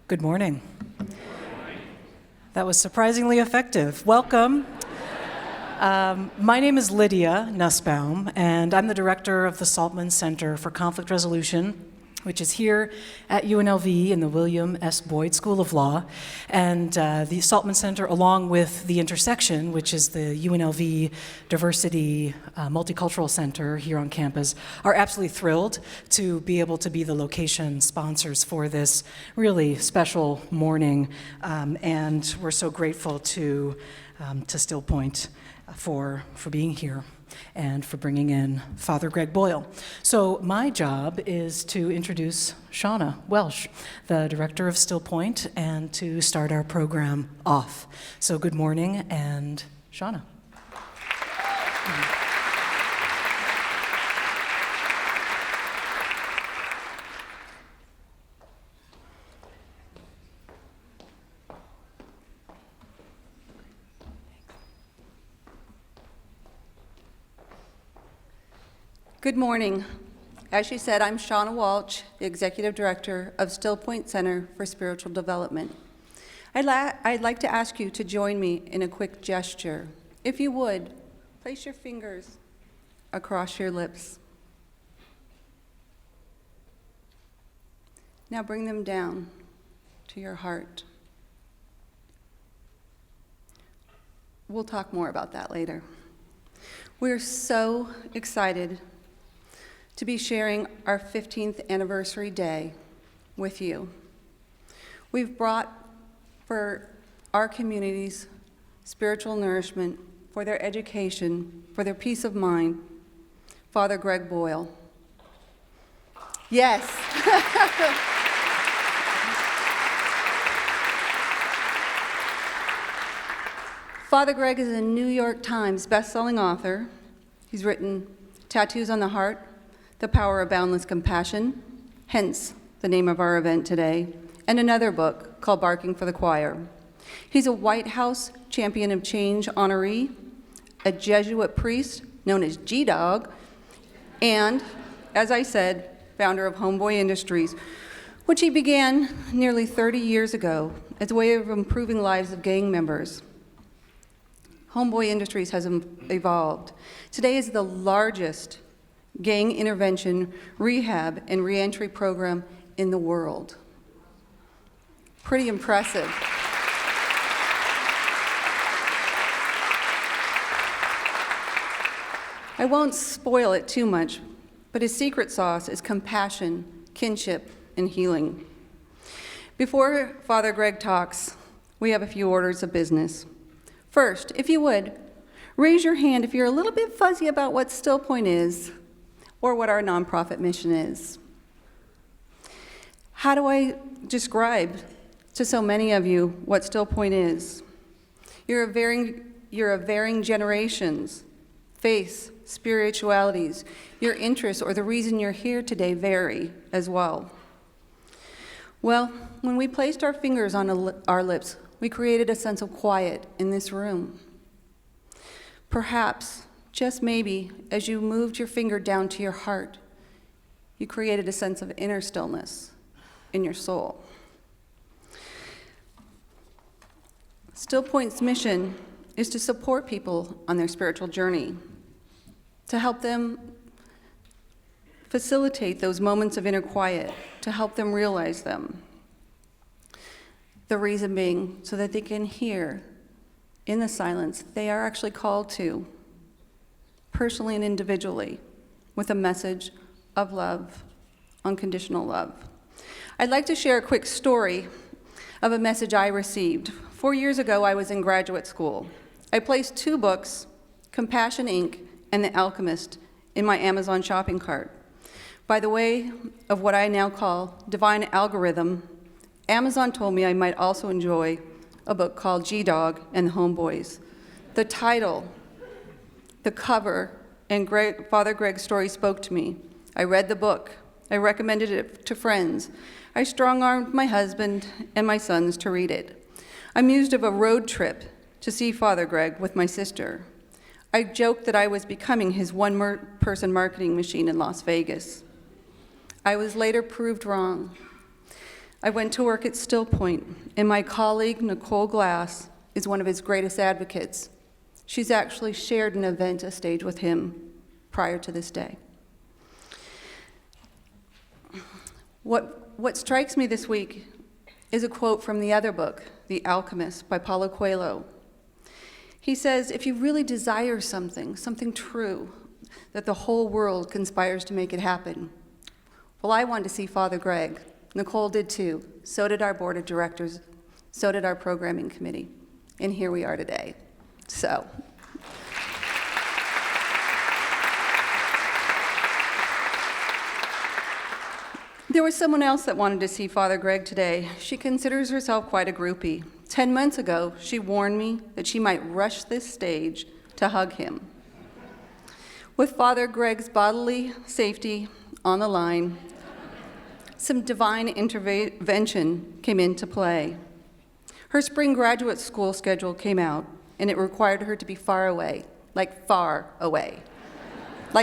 Good morning. That was surprisingly effective. Welcome. My name is Lydia Nussbaum, and I'm the director of the Saltman Center for Conflict Resolution, which is here at UNLV in the William S. Boyd School of Law. And the Saltman Center, along with the Intersection, which is the UNLV Diversity Multicultural Center here on campus, are absolutely thrilled to be able to be the location sponsors for this really special morning. And we're so grateful to Stillpoint for being here and for bringing in Father Greg Boyle. So my job is to introduce Shauna Welsh, the director of Stillpoint, and to start our program off. So good morning, and Shauna. Good morning. As she said, I'm Shauna Walsh, the Executive Director of Stillpoint Center for Spiritual Development. I'd like to ask you to join me in a quick gesture. If you would, place your fingers across your lips. Now bring them down to your heart. We'll talk more about that later. We're so excited to be sharing our 15th anniversary day with you. We've brought for our community's spiritual nourishment, for their education, for their peace of mind, Father Greg Boyle. Yes. Father Greg is a New York Times best-selling author. He's written Tattoos on the Heart, The Power of Boundless Compassion, hence the name of our event today, and another book called Barking for the Choir. He's a White House Champion of Change honoree, a Jesuit priest known as G-Dog, and, as I said, founder of Homeboy Industries, which he began nearly 30 years ago as a way of improving lives of gang members. Homeboy Industries has evolved. Today is the largest gang intervention, rehab, and reentry program in the world. Pretty impressive. I won't spoil it too much, but his secret sauce is compassion, kinship, and healing. Before Father Greg talks, we have a few orders of business. First, if you would, raise your hand if you're a little bit fuzzy about what Stillpoint is or what our nonprofit mission is. How do I describe to so many of you what Stillpoint is? You're of varying generations, faiths, spiritualities. Your interests or the reason you're here today vary as well. Well, when we placed our fingers on our lips, we created a sense of quiet in this room. Perhaps, just maybe, as you moved your finger down to your heart, you created a sense of inner stillness in your soul. Stillpoint's mission is to support people on their spiritual journey, to help them facilitate those moments of inner quiet, to help them realize them. The reason being so that they can hear in the silence they are actually called to, personally and individually, with a message of love, unconditional love. I'd like to share a quick story of a message I received. 4 years ago, I was in graduate school. I placed 2 books, Compassion, Inc. and The Alchemist, in my Amazon shopping cart. By the way of what I now call divine algorithm, Amazon told me I might also enjoy a book called G-Dog and the Homeboys. The title, the cover, and Father Greg's story spoke to me. I read the book. I recommended it to friends. I strong-armed my husband and my sons to read it. I mused of a road trip to see Father Greg with my sister. I joked that I was becoming his one-person marketing machine in Las Vegas. I was later proved wrong. I went to work at Stillpoint, and my colleague, Nicole Glass, is one of his greatest advocates. She's actually shared an event, a stage with him prior to this day. What strikes me this week is a quote from the other book, The Alchemist by Paulo Coelho. He says, if you really desire something true, that the whole world conspires to make it happen. Well, I wanted to see Father Greg. Nicole did too. So did our board of directors. So did our programming committee. And here we are today. So. There was someone else that wanted to see Father Greg today. She considers herself quite a groupie. 10 months ago, she warned me that she might rush this stage to hug him. With Father Greg's bodily safety on the line, some divine intervention came into play. Her spring graduate school schedule came out, and it required her to be far away, like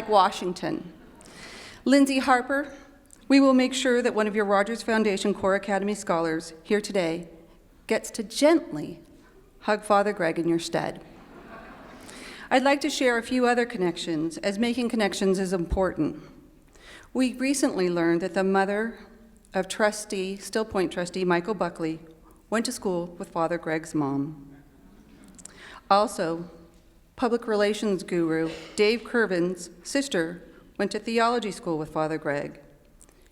Washington. Lindsay Harper, we will make sure that one of your Rogers Foundation Core Academy scholars here today gets to gently hug Father Greg in your stead. I'd like to share a few other connections, as making connections is important. We recently learned that the mother of Stillpoint trustee Michael Buckley went to school with Father Greg's mom. Also, public relations guru Dave Curvin's sister went to theology school with Father Greg.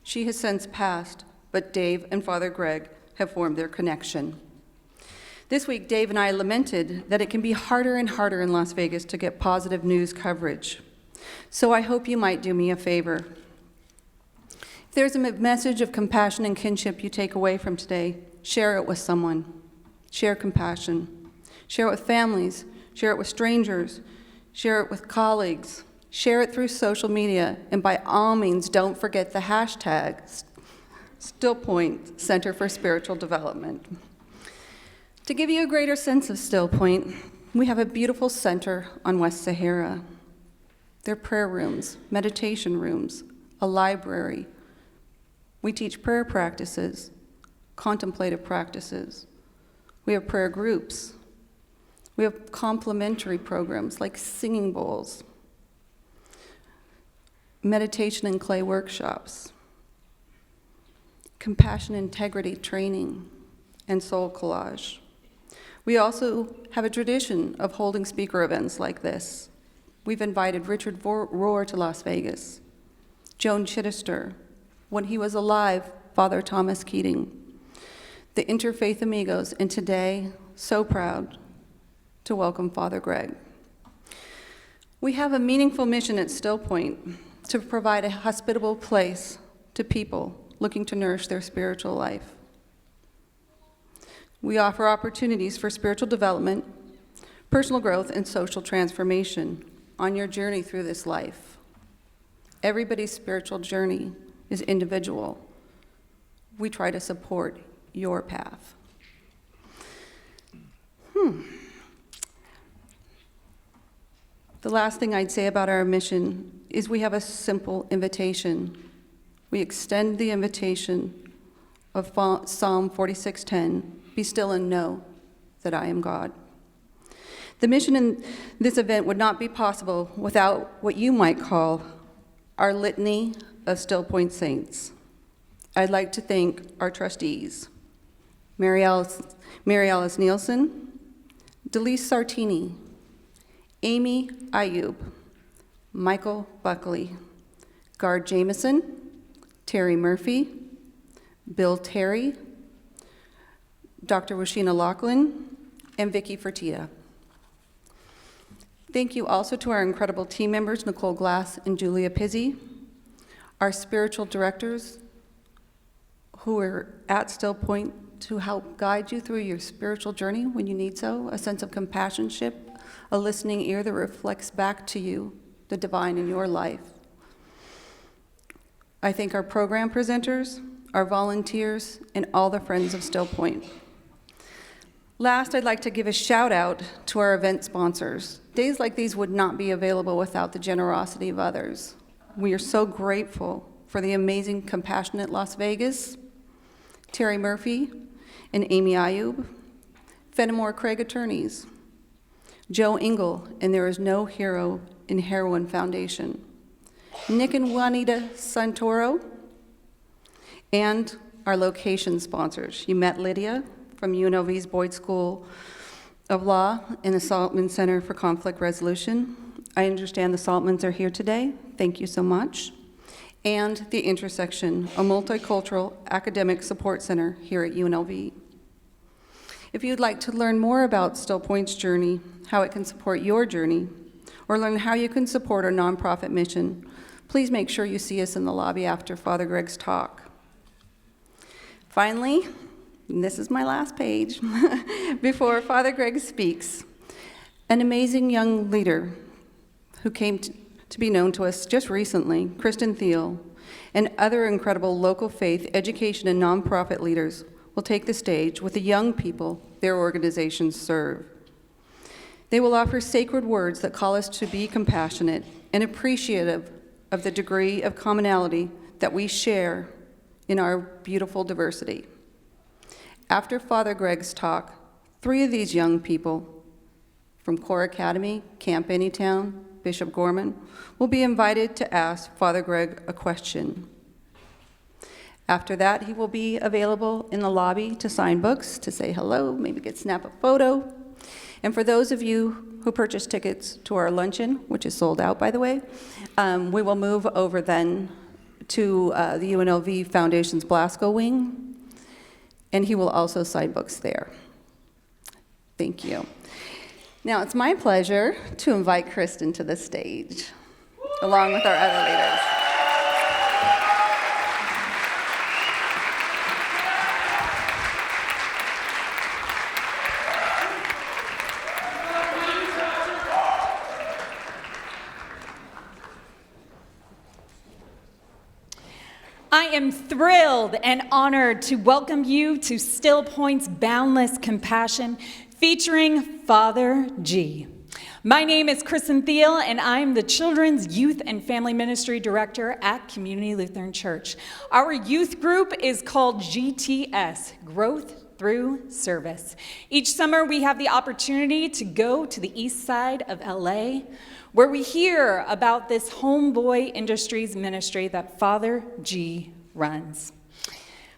She has since passed, but Dave and Father Greg have formed their connection. This week, Dave and I lamented that it can be harder and harder in Las Vegas to get positive news coverage. So I hope you might do me a favor. If there's a message of compassion and kinship you take away from today, share it with someone. Share compassion. Share it with families. Share it with strangers. Share it with colleagues. Share it through social media, and by all means, don't forget the hashtag Stillpoint Center for Spiritual Development. To give you a greater sense of Stillpoint, we have a beautiful center on West Sahara. There are prayer rooms, meditation rooms, a library. We teach prayer practices, contemplative practices. We have prayer groups. We have complementary programs like singing bowls, meditation and clay workshops, compassion integrity training, and soul collage. We also have a tradition of holding speaker events like this. We've invited Richard Rohr to Las Vegas, Joan Chittister, when he was alive, Father Thomas Keating, the Interfaith Amigos, and today, so proud to welcome Father Greg. We have a meaningful mission at Stillpoint to provide a hospitable place to people looking to nourish their spiritual life. We offer opportunities for spiritual development, personal growth, and social transformation on your journey through this life. Everybody's spiritual journey is individual. We try to support your path. The last thing I'd say about our mission is we have a simple invitation. We extend the invitation of Psalm 46:10, be still and know that I am God. The mission in this event would not be possible without what you might call our litany of Stillpoint saints. I'd like to thank our trustees, Mary Alice Nielsen, Delise Sartini, Amy Ayub, Michael Buckley, Gard Jameson, Terry Murphy, Bill Terry, Dr. Washina Lachlan, and Vicki Fertitta. Thank you also to our incredible team members, Nicole Glass and Julia Pizzi, our spiritual directors who are at Stillpoint to help guide you through your spiritual journey when you need so, a sense of companionship, a listening ear that reflects back to you the divine in your life. I thank our program presenters, our volunteers, and all the friends of Stillpoint. Last, I'd like to give a shout out to our event sponsors. Days like these would not be available without the generosity of others. We are so grateful for the amazing Compassionate Las Vegas, Terry Murphy and Amy Ayub, Fenimore Craig Attorneys, Joe Engel and There Is No Hero in Heroin Foundation, Nick and Juanita Santoro, and our location sponsors. You met Lydia from UNLV's Boyd School of Law and the Saltman Center for Conflict Resolution. I understand the Saltmans are here today. Thank you so much. And the Intersection, a multicultural academic support center here at UNLV. If you'd like to learn more about Stillpoint's journey, how it can support your journey, or learn how you can support our nonprofit mission, please make sure you see us in the lobby after Father Greg's talk. Finally, and this is my last page, before Father Greg speaks, an amazing young leader who came to be known to us just recently, Kristen Thiel, and other incredible local faith, education, and nonprofit leaders will take the stage with the young people their organizations serve. They will offer sacred words that call us to be compassionate and appreciative of the degree of commonality that we share in our beautiful diversity. After Father Greg's talk, 3 of these young people from Core Academy, Camp Anytown, Bishop Gorman, will be invited to ask Father Greg a question. After that, he will be available in the lobby to sign books, to say hello, maybe snap a photo. And for those of you who purchased tickets to our luncheon, which is sold out, by the way, we will move over then to the UNLV Foundation's Blasco wing, and he will also sign books there. Thank you. Now, it's my pleasure to invite Kristen to the stage, along with our other leaders. I am thrilled and honored to welcome you to Stillpoint's Boundless Compassion, featuring Father G. My name is Kristen Thiel, and I'm the Children's Youth and Family Ministry Director at Community Lutheran Church. Our youth group is called GTS, Growth Through Service. Each summer, we have the opportunity to go to the east side of LA, where we hear about this Homeboy Industries ministry that Father G runs.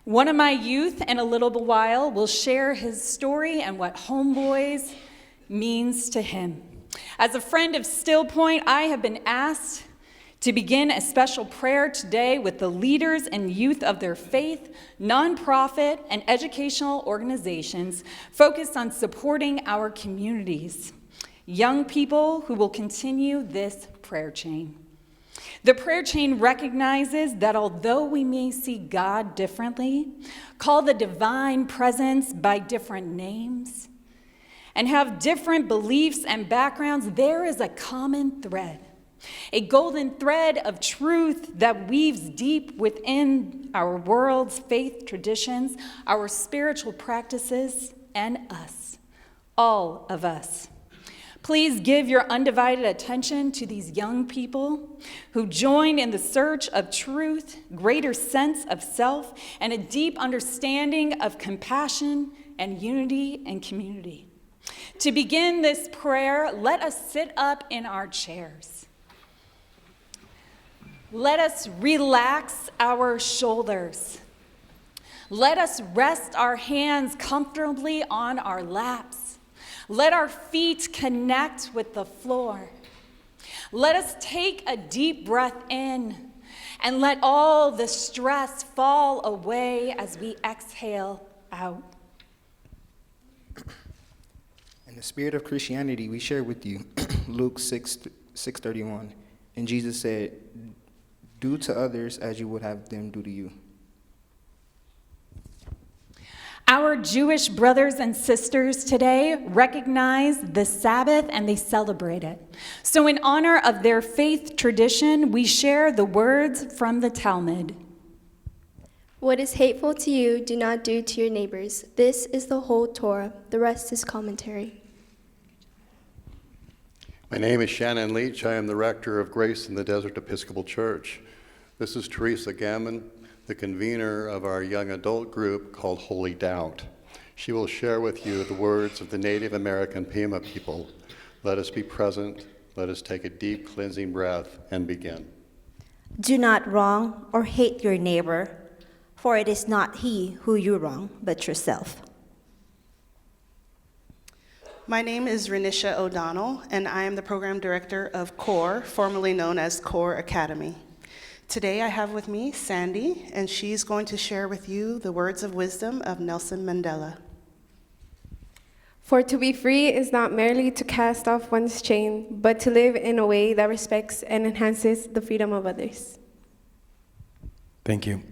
One of my youth in a little while will share his story and what Homeboys means to him. As a friend of Stillpoint, I have been asked to begin a special prayer today with the leaders and youth of their faith, nonprofit, and educational organizations focused on supporting our communities, young people who will continue this prayer chain. The prayer chain recognizes that although we may see God differently, call the divine presence by different names, and have different beliefs and backgrounds, there is a common thread, a golden thread of truth that weaves deep within our world's faith traditions, our spiritual practices, and us, all of us. Please give your undivided attention to these young people who join in the search of truth, greater sense of self, and a deep understanding of compassion and unity and community. To begin this prayer, let us sit up in our chairs. Let us relax our shoulders. Let us rest our hands comfortably on our laps. Let our feet connect with the floor. Let us take a deep breath in and let all the stress fall away as we exhale out. In the spirit of Christianity, we share with you Luke 6:31. And Jesus said, "Do to others as you would have them do to you." Our Jewish brothers and sisters today recognize the Sabbath and they celebrate it. So in honor of their faith tradition, we share the words from the Talmud. What is hateful to you, do not do to your neighbors. This is the whole Torah. The rest is commentary. My name is Shannon Leach. I am the rector of Grace in the Desert Episcopal Church. This is Teresa Gammon, the convener of our young adult group called Holy Doubt. She will share with you the words of the Native American Pima people. Let us be present, let us take a deep cleansing breath and begin. Do not wrong or hate your neighbor, for it is not he who you wrong, but yourself. My name is Renisha O'Donnell, and I am the program director of CORE, formerly known as CORE Academy. Today I have with me Sandy, and she's going to share with you the words of wisdom of Nelson Mandela. For to be free is not merely to cast off one's chain, but to live in a way that respects and enhances the freedom of others. Thank you.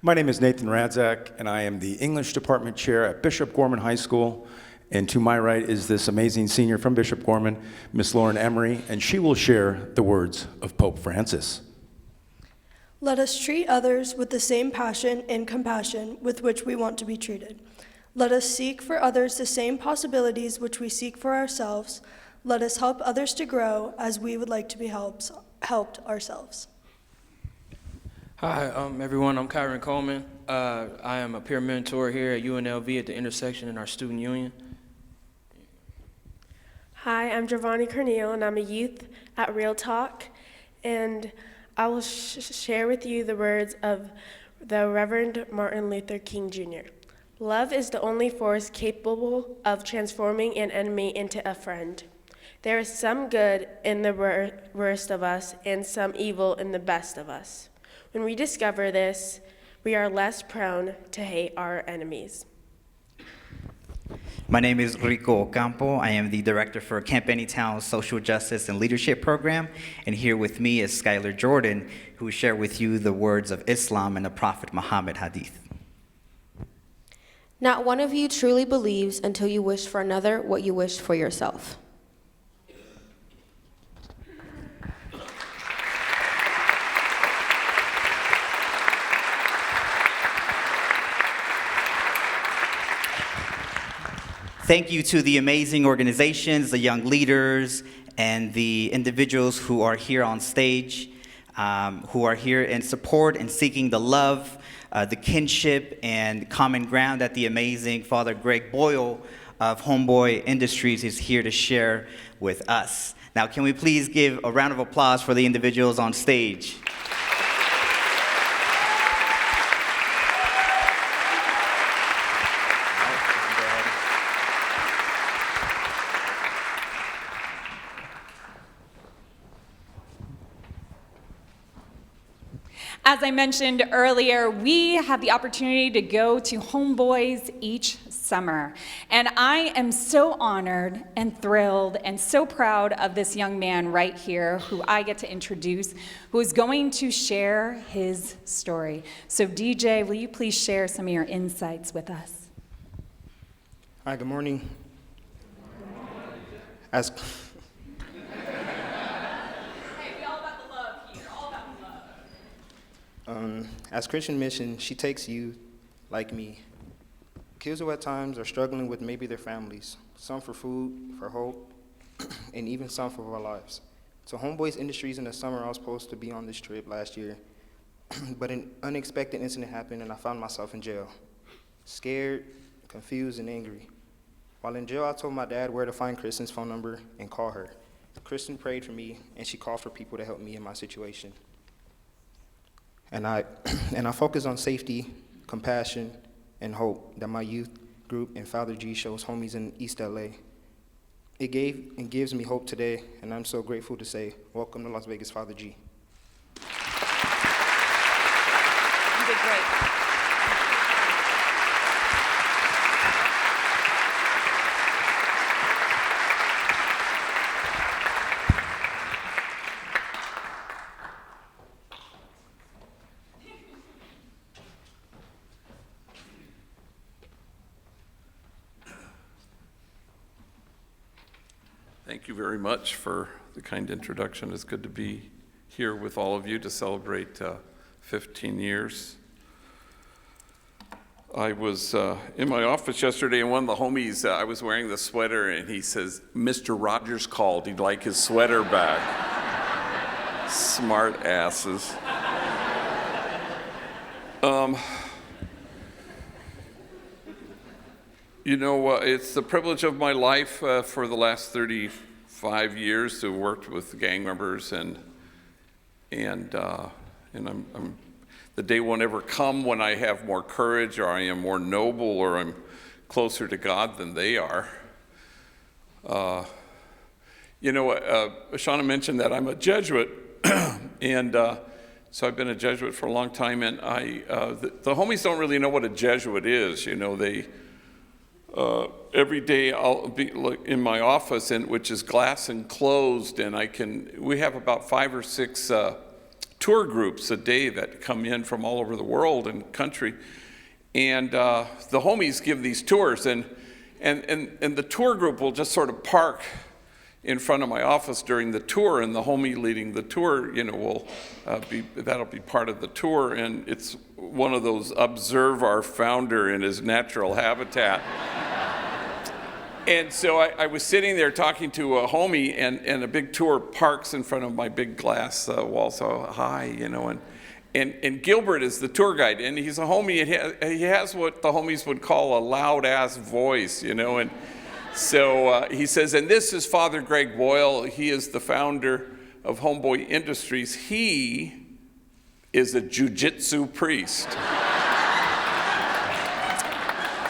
My name is Nathan Radzak, and I am the English Department Chair at Bishop Gorman High School. And to my right is this amazing senior from Bishop Gorman, Miss Lauren Emery, and she will share the words of Pope Francis. Let us treat others with the same passion and compassion with which we want to be treated. Let us seek for others the same possibilities which we seek for ourselves. Let us help others to grow as we would like to be helped ourselves. Hi, everyone. I'm Kyron Coleman. I am a peer mentor here at UNLV at the intersection in our student union. Hi, I'm Giovanni Cornel, and I'm a youth at Real Talk, and I will share with you the words of the Reverend Martin Luther King Jr. Love is the only force capable of transforming an enemy into a friend. There is some good in the worst of us and some evil in the best of us. When we discover this, we are less prone to hate our enemies. My name is Rico Ocampo. I am the director for Camp Anytown's Social Justice and Leadership Program. And here with me is Skylar Jordan, who will share with you the words of Islam and the Prophet Muhammad Hadith. Not one of you truly believes until you wish for another what you wish for yourself. Thank you to the amazing organizations, the young leaders, and the individuals who are here on stage, who are here in support and seeking the love, the kinship, and common ground that the amazing Father Greg Boyle of Homeboy Industries is here to share with us. Now, can we please give a round of applause for the individuals on stage? As I mentioned earlier, we have the opportunity to go to Homeboys each summer. And I am so honored and thrilled and so proud of this young man right here who I get to introduce, who is going to share his story. So DJ, will you please share some of your insights with us? Hi, good morning. As Christian Mission, she takes youth like me, kids who at times are struggling with maybe their families, some for food, for hope, and even some for our lives. So Homeboys Industries in the summer, I was supposed to be on this trip last year, but an unexpected incident happened and I found myself in jail, scared, confused, and angry. While in jail, I told my dad where to find Kristen's phone number and call her. Kristen prayed for me, and she called for people to help me in my situation. And I focus on safety, compassion, and hope that my youth group and Father G shows homies in East LA. It gave and gives me hope today, and I'm so grateful to say, welcome to Las Vegas, Father G. You did great. Thank you very much for the kind introduction. It's good to be here with all of you to celebrate 15 years. I was in my office yesterday, and one of the homies, I was wearing the sweater, and he says, Mr. Rogers called. He'd like his sweater back. Smart asses. It's the privilege of my life for the last 35 years to have worked with gang members, and the day won't ever come when I have more courage, or I am more noble, or I'm closer to God than they are. Shauna mentioned that I'm a Jesuit, and so I've been a Jesuit for a long time, and the homies don't really know what a Jesuit is. They every day I'll be in my office, which is glass enclosed, and we have about 5 or 6 tour groups a day that come in from all over the world and country, and the homies give these tours, and the tour group will just sort of park in front of my office during the tour, and the homie leading the tour, that'll be part of the tour, and it's one of those observe our founder in his natural habitat. And so I was sitting there talking to a homie, and a big tour parks in front of my big glass wall, so hi, and Gilbert is the tour guide, and he's a homie, and he has what the homies would call a loud-ass voice, and so he says, and this is Father Greg Boyle. He is the founder of Homeboy Industries. He is a jiu-jitsu priest.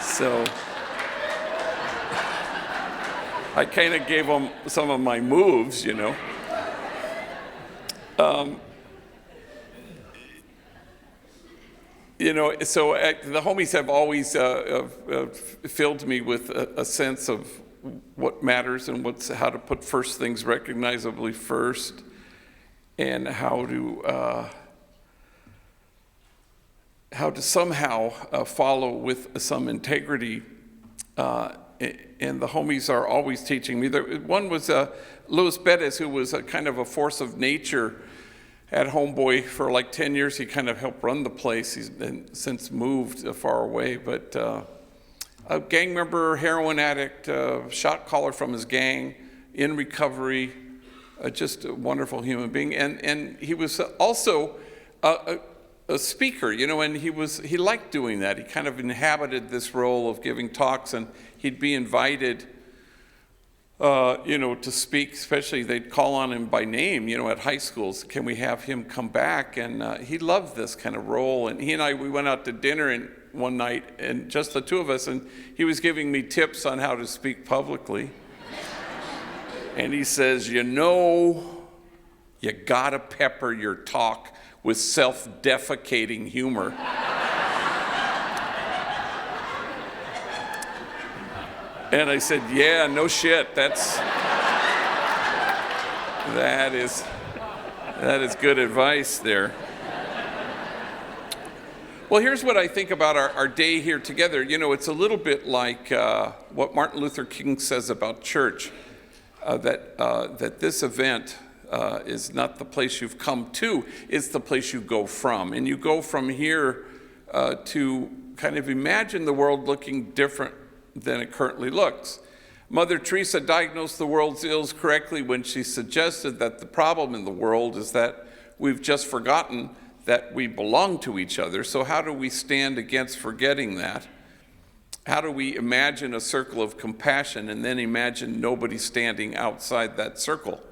So I kind of gave him some of my moves, So the homies have always filled me with a sense of what matters and how to put first things recognizably first, and how to somehow follow with some integrity. And the homies are always teaching me. One was Luis Bettis, who was a kind of a force of nature at Homeboy for like 10 years. He kind of helped run the place. He's been since moved far away, but a gang member, heroin addict, shot caller from his gang, in recovery, just a wonderful human being. And he was also a speaker, and he liked doing that. He kind of inhabited this role of giving talks, and he'd be invited to speak, especially they'd call on him by name, at high schools. Can we have him come back? And he loved this kind of role. And he and I, we went out to dinner one night, and just the two of us, and he was giving me tips on how to speak publicly. And he says, you gotta pepper your talk with self-defecating humor. And I said, yeah, no shit, that is good advice there. Well, here's what I think about our day here together. It's a little bit like what Martin Luther King says about church, that this event is not the place you've come to, it's the place you go from. And you go from here to kind of imagine the world looking different than it currently looks. Mother Teresa diagnosed the world's ills correctly when she suggested that the problem in the world is that we've just forgotten that we belong to each other. So how do we stand against forgetting that? How do we imagine a circle of compassion and then imagine nobody standing outside that circle?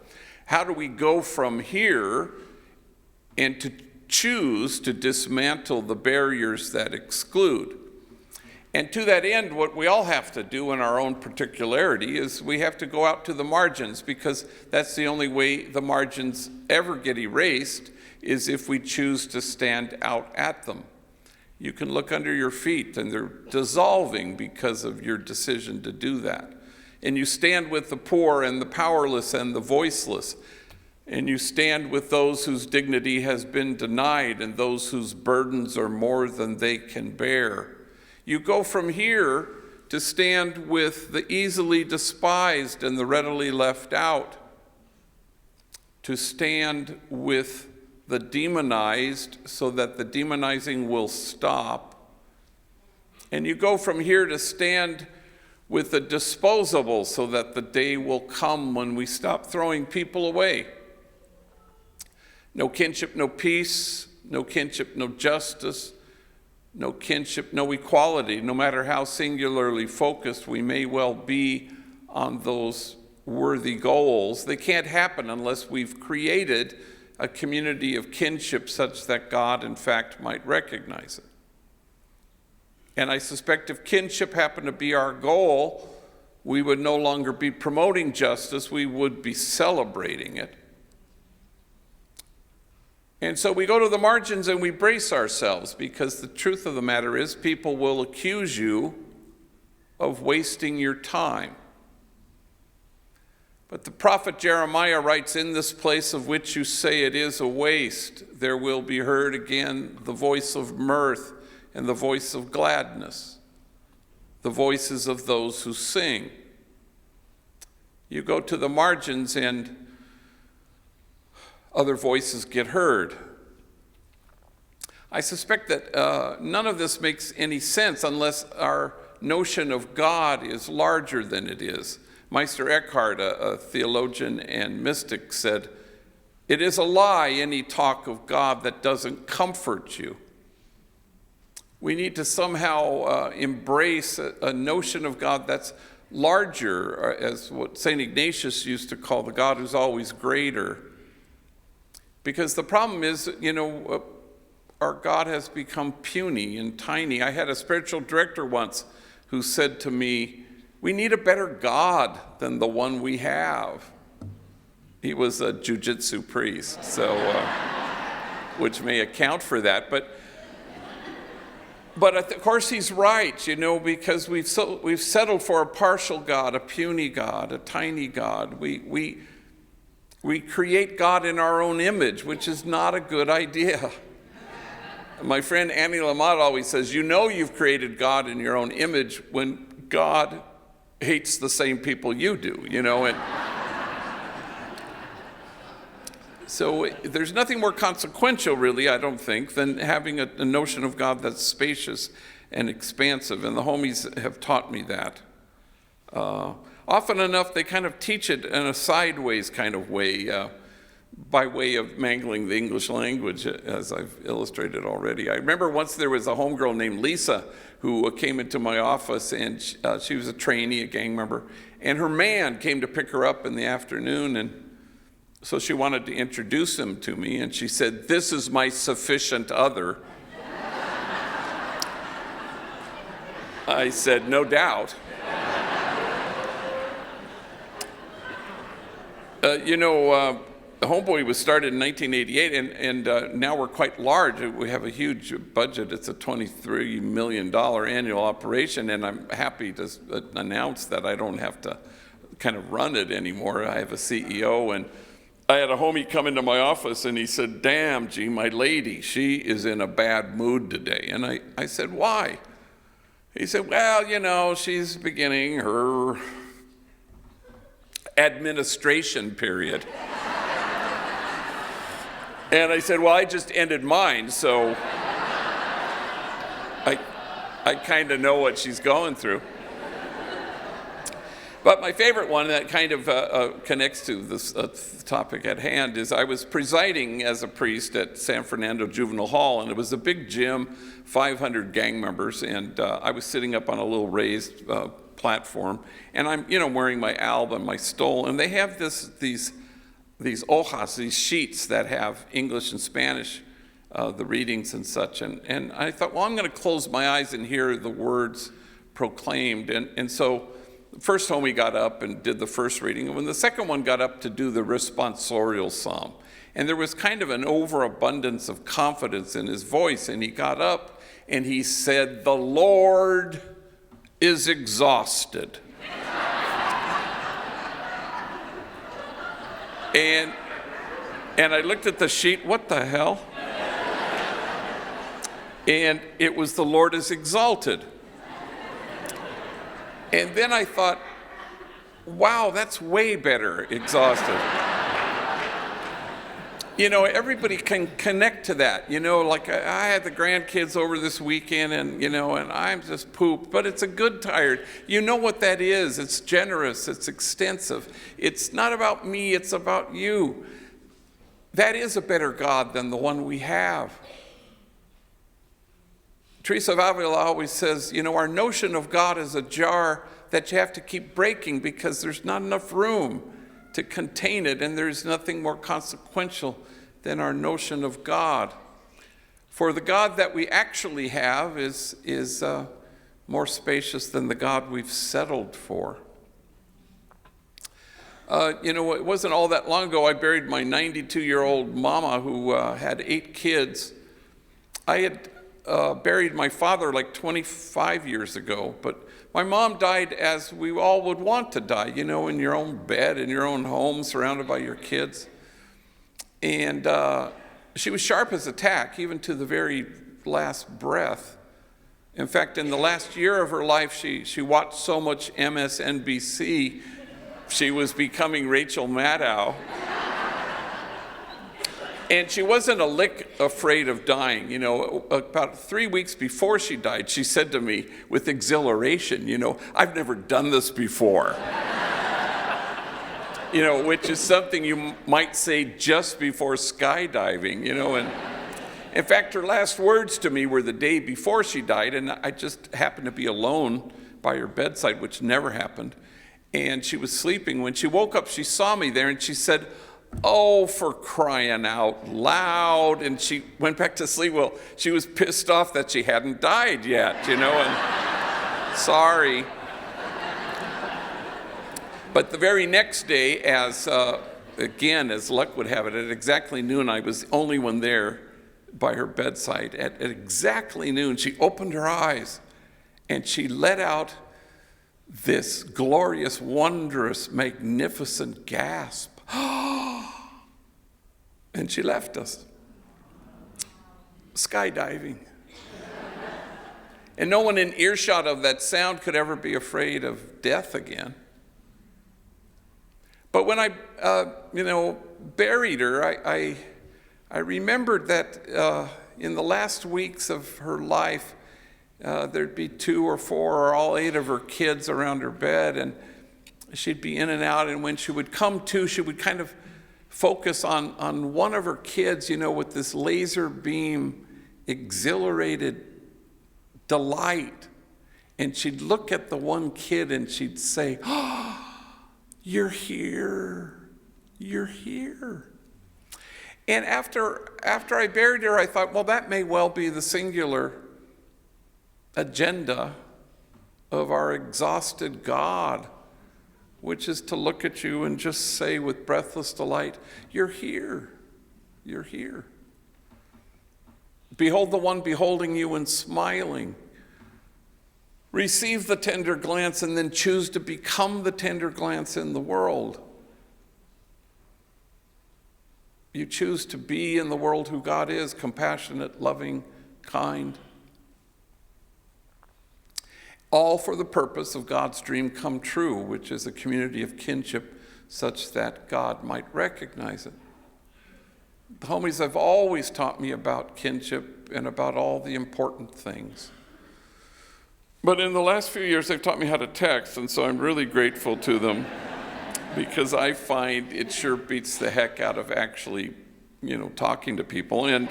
How do we go from here and to choose to dismantle the barriers that exclude? And to that end, what we all have to do in our own particularity is we have to go out to the margins, because that's the only way the margins ever get erased, is if we choose to stand out at them. You can look under your feet and they're dissolving because of your decision to do that. And you stand with the poor and the powerless and the voiceless. And you stand with those whose dignity has been denied and those whose burdens are more than they can bear. You go from here to stand with the easily despised and the readily left out, to stand with the demonized so that the demonizing will stop. And you go from here to stand with the disposable so that the day will come when we stop throwing people away. No kinship, no peace, no kinship, no justice, no kinship, no equality. No matter how singularly focused we may well be on those worthy goals, they can't happen unless we've created a community of kinship such that God, in fact, might recognize it. And I suspect if kinship happened to be our goal, we would no longer be promoting justice, we would be celebrating it. And so we go to the margins and we brace ourselves, because the truth of the matter is people will accuse you of wasting your time. But the prophet Jeremiah writes, "In this place of which you say it is a waste, there will be heard again the voice of mirth and the voice of gladness, the voices of those who sing." You go to the margins and other voices get heard. I suspect that none of this makes any sense unless our notion of God is larger than it is. Meister Eckhart, a theologian and mystic, said, "It is a lie, any talk of God that doesn't comfort you." We need to somehow embrace a notion of God that's larger, as what St. Ignatius used to call the God who's always greater. Because the problem is, our God has become puny and tiny. I had a spiritual director once who said to me, "We need a better God than the one we have." He was a jiu-jitsu priest, so which may account for that. But of course he's right, because we've settled for a partial God, a puny God, a tiny God. We create God in our own image, which is not a good idea. My friend Annie Lamott always says, you've created God in your own image when God hates the same people you do, and so there's nothing more consequential, really, I don't think, than having a notion of God that's spacious and expansive, and the homies have taught me that. Often enough, they kind of teach it in a sideways kind of way, by way of mangling the English language, as I've illustrated already. I remember once there was a homegirl named Lisa who came into my office, and she was a trainee, a gang member, and her man came to pick her up in the afternoon, and so she wanted to introduce him to me, and she said, "This is my sufficient other." I said, "No doubt." Homeboy was started in 1988, and now we're quite large. We have a huge budget. It's a $23 million annual operation, and I'm happy to announce that I don't have to kind of run it anymore. I have a CEO, and I had a homie come into my office, and he said, "Damn, G, my lady, she is in a bad mood today." And I said, "Why?" He said, "Well, she's beginning her administration period." And I said, "Well, I just ended mine, so I kind of know what she's going through." But my favorite one that kind of connects to this topic at hand is I was presiding as a priest at San Fernando Juvenile Hall, and it was a big gym, 500 gang members, and I was sitting up on a little raised platform, and I'm, wearing my alb and my stole, and they have these hojas, these sheets that have English and Spanish, the readings and such, and I thought, well, I'm going to close my eyes and hear the words proclaimed, and so the first homie got up and did the first reading, and when the second one got up to do the responsorial psalm, and there was kind of an overabundance of confidence in his voice, and he got up and he said, "The Lord is exhausted." And I looked at the sheet, what the hell? And it was "The Lord is exalted." And then I thought, wow, that's way better, exhausted. Everybody can connect to that. Like I had the grandkids over this weekend, and I'm just pooped, but it's a good tired. You know what that is. It's generous, it's extensive. It's not about me, it's about you. That is a better God than the one we have. Teresa of Avila always says, our notion of God is a jar that you have to keep breaking because there's not enough room to contain it, and there's nothing more consequential than our notion of God. For the God that we actually have is more spacious than the God we've settled for. It wasn't all that long ago I buried my 92-year-old mama who had 8 kids. I had buried my father like 25 years ago, but my mom died as we all would want to die, in your own bed, in your own home, surrounded by your kids. And she was sharp as a tack, even to the very last breath. In fact, in the last year of her life, she watched so much MSNBC, she was becoming Rachel Maddow. And she wasn't a lick afraid of dying. About 3 weeks before she died, she said to me with exhilaration, I've never done this before. Which is something you might say just before skydiving, and in fact, her last words to me were the day before she died, and I just happened to be alone by her bedside, which never happened, and she was sleeping. When she woke up, she saw me there, and she said, "Oh, for crying out loud," and she went back to sleep. Well, she was pissed off that she hadn't died yet, and sorry. But the very next day, as luck would have it, at exactly noon, I was the only one there by her bedside. At exactly noon, she opened her eyes and she let out this glorious, wondrous, magnificent gasp. And she left us, skydiving. And no one in earshot of that sound could ever be afraid of death again. But when I, buried her, I remembered that in the last weeks of her life, there'd be 2 or 4 or all 8 of her kids around her bed, and she'd be in and out. And when she would come to, she would kind of focus on one of her kids, with this laser beam, exhilarated delight. And she'd look at the one kid and she'd say, "Oh, you're here, you're here." And after I buried her, I thought, well, that may well be the singular agenda of our exhausted God, which is to look at you and just say with breathless delight, "You're here, you're here." Behold the one beholding you and smiling. Receive the tender glance and then choose to become the tender glance in the world. You choose to be in the world who God is, compassionate, loving, kind. All for the purpose of God's dream come true, which is a community of kinship such that God might recognize it. The homies have always taught me about kinship and about all the important things. But in the last few years, they've taught me how to text, and so I'm really grateful to them because I find it sure beats the heck out of actually, talking to people. And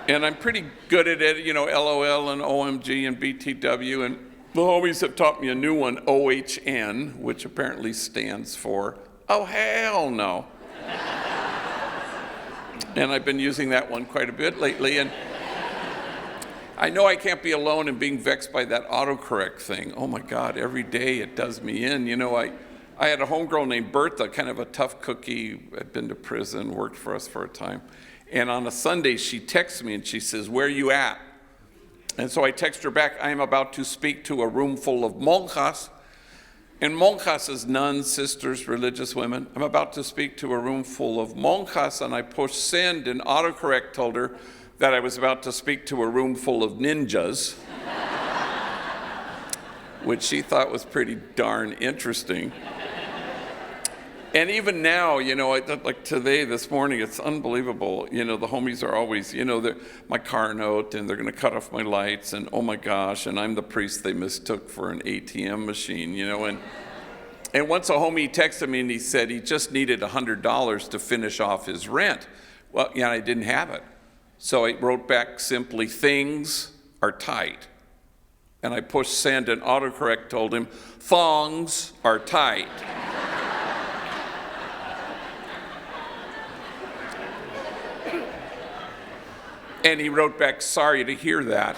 I'm pretty good at it, LOL and OMG and BTW. And the homies have taught me a new one, OHN, which apparently stands for, "Oh, hell no." And I've been using that one quite a bit lately. And I know I can't be alone in being vexed by that autocorrect thing. Oh my God, every day it does me in. I had a homegirl named Bertha, kind of a tough cookie, had been to prison, worked for us for a time. And on a Sunday, she texts me and she says, "Where you at?" And so I text her back, "I am about to speak to a room full of monjas." And monjas is nuns, sisters, religious women. "I'm about to speak to a room full of monjas," and I pushed send, and autocorrect told her that I was about to speak to a room full of ninjas, which she thought was pretty darn interesting. And even now, like today, this morning, it's unbelievable. The homies are always, my car note, and they're going to cut off my lights, and oh my gosh, and I'm the priest they mistook for an ATM machine, And once a homie texted me and he said he just needed $100 to finish off his rent. Well, I didn't have it. So I wrote back simply, things are tight. And I pushed send, and autocorrect told him, thongs are tight. And he wrote back, sorry to hear that.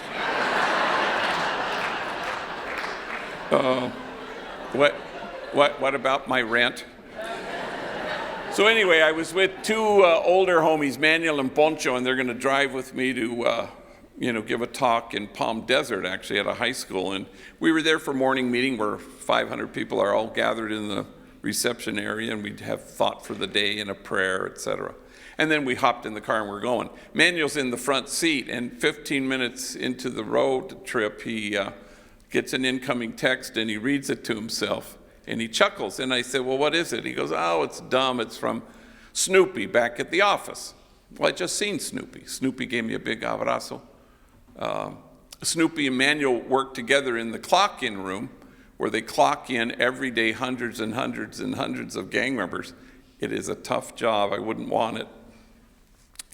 What about my rent? So anyway, I was with two older homies, Manuel and Poncho, and they're going to drive with me to, give a talk in Palm Desert, actually, at a high school. And we were there for morning meeting where 500 people are all gathered in the reception area, and we'd have thought for the day and a prayer, etc. And then we hopped in the car and we're going. Manuel's in the front seat, and 15 minutes into the road trip, he gets an incoming text and he reads it to himself. And he chuckles, and I said, well, what is it? He goes, oh, it's dumb. It's from Snoopy back at the office. Well, I just seen Snoopy. Snoopy gave me a big abrazo. Snoopy and Manuel work together in the clock-in room, where they clock in every day hundreds and hundreds and hundreds of gang members. It is a tough job. I wouldn't want it.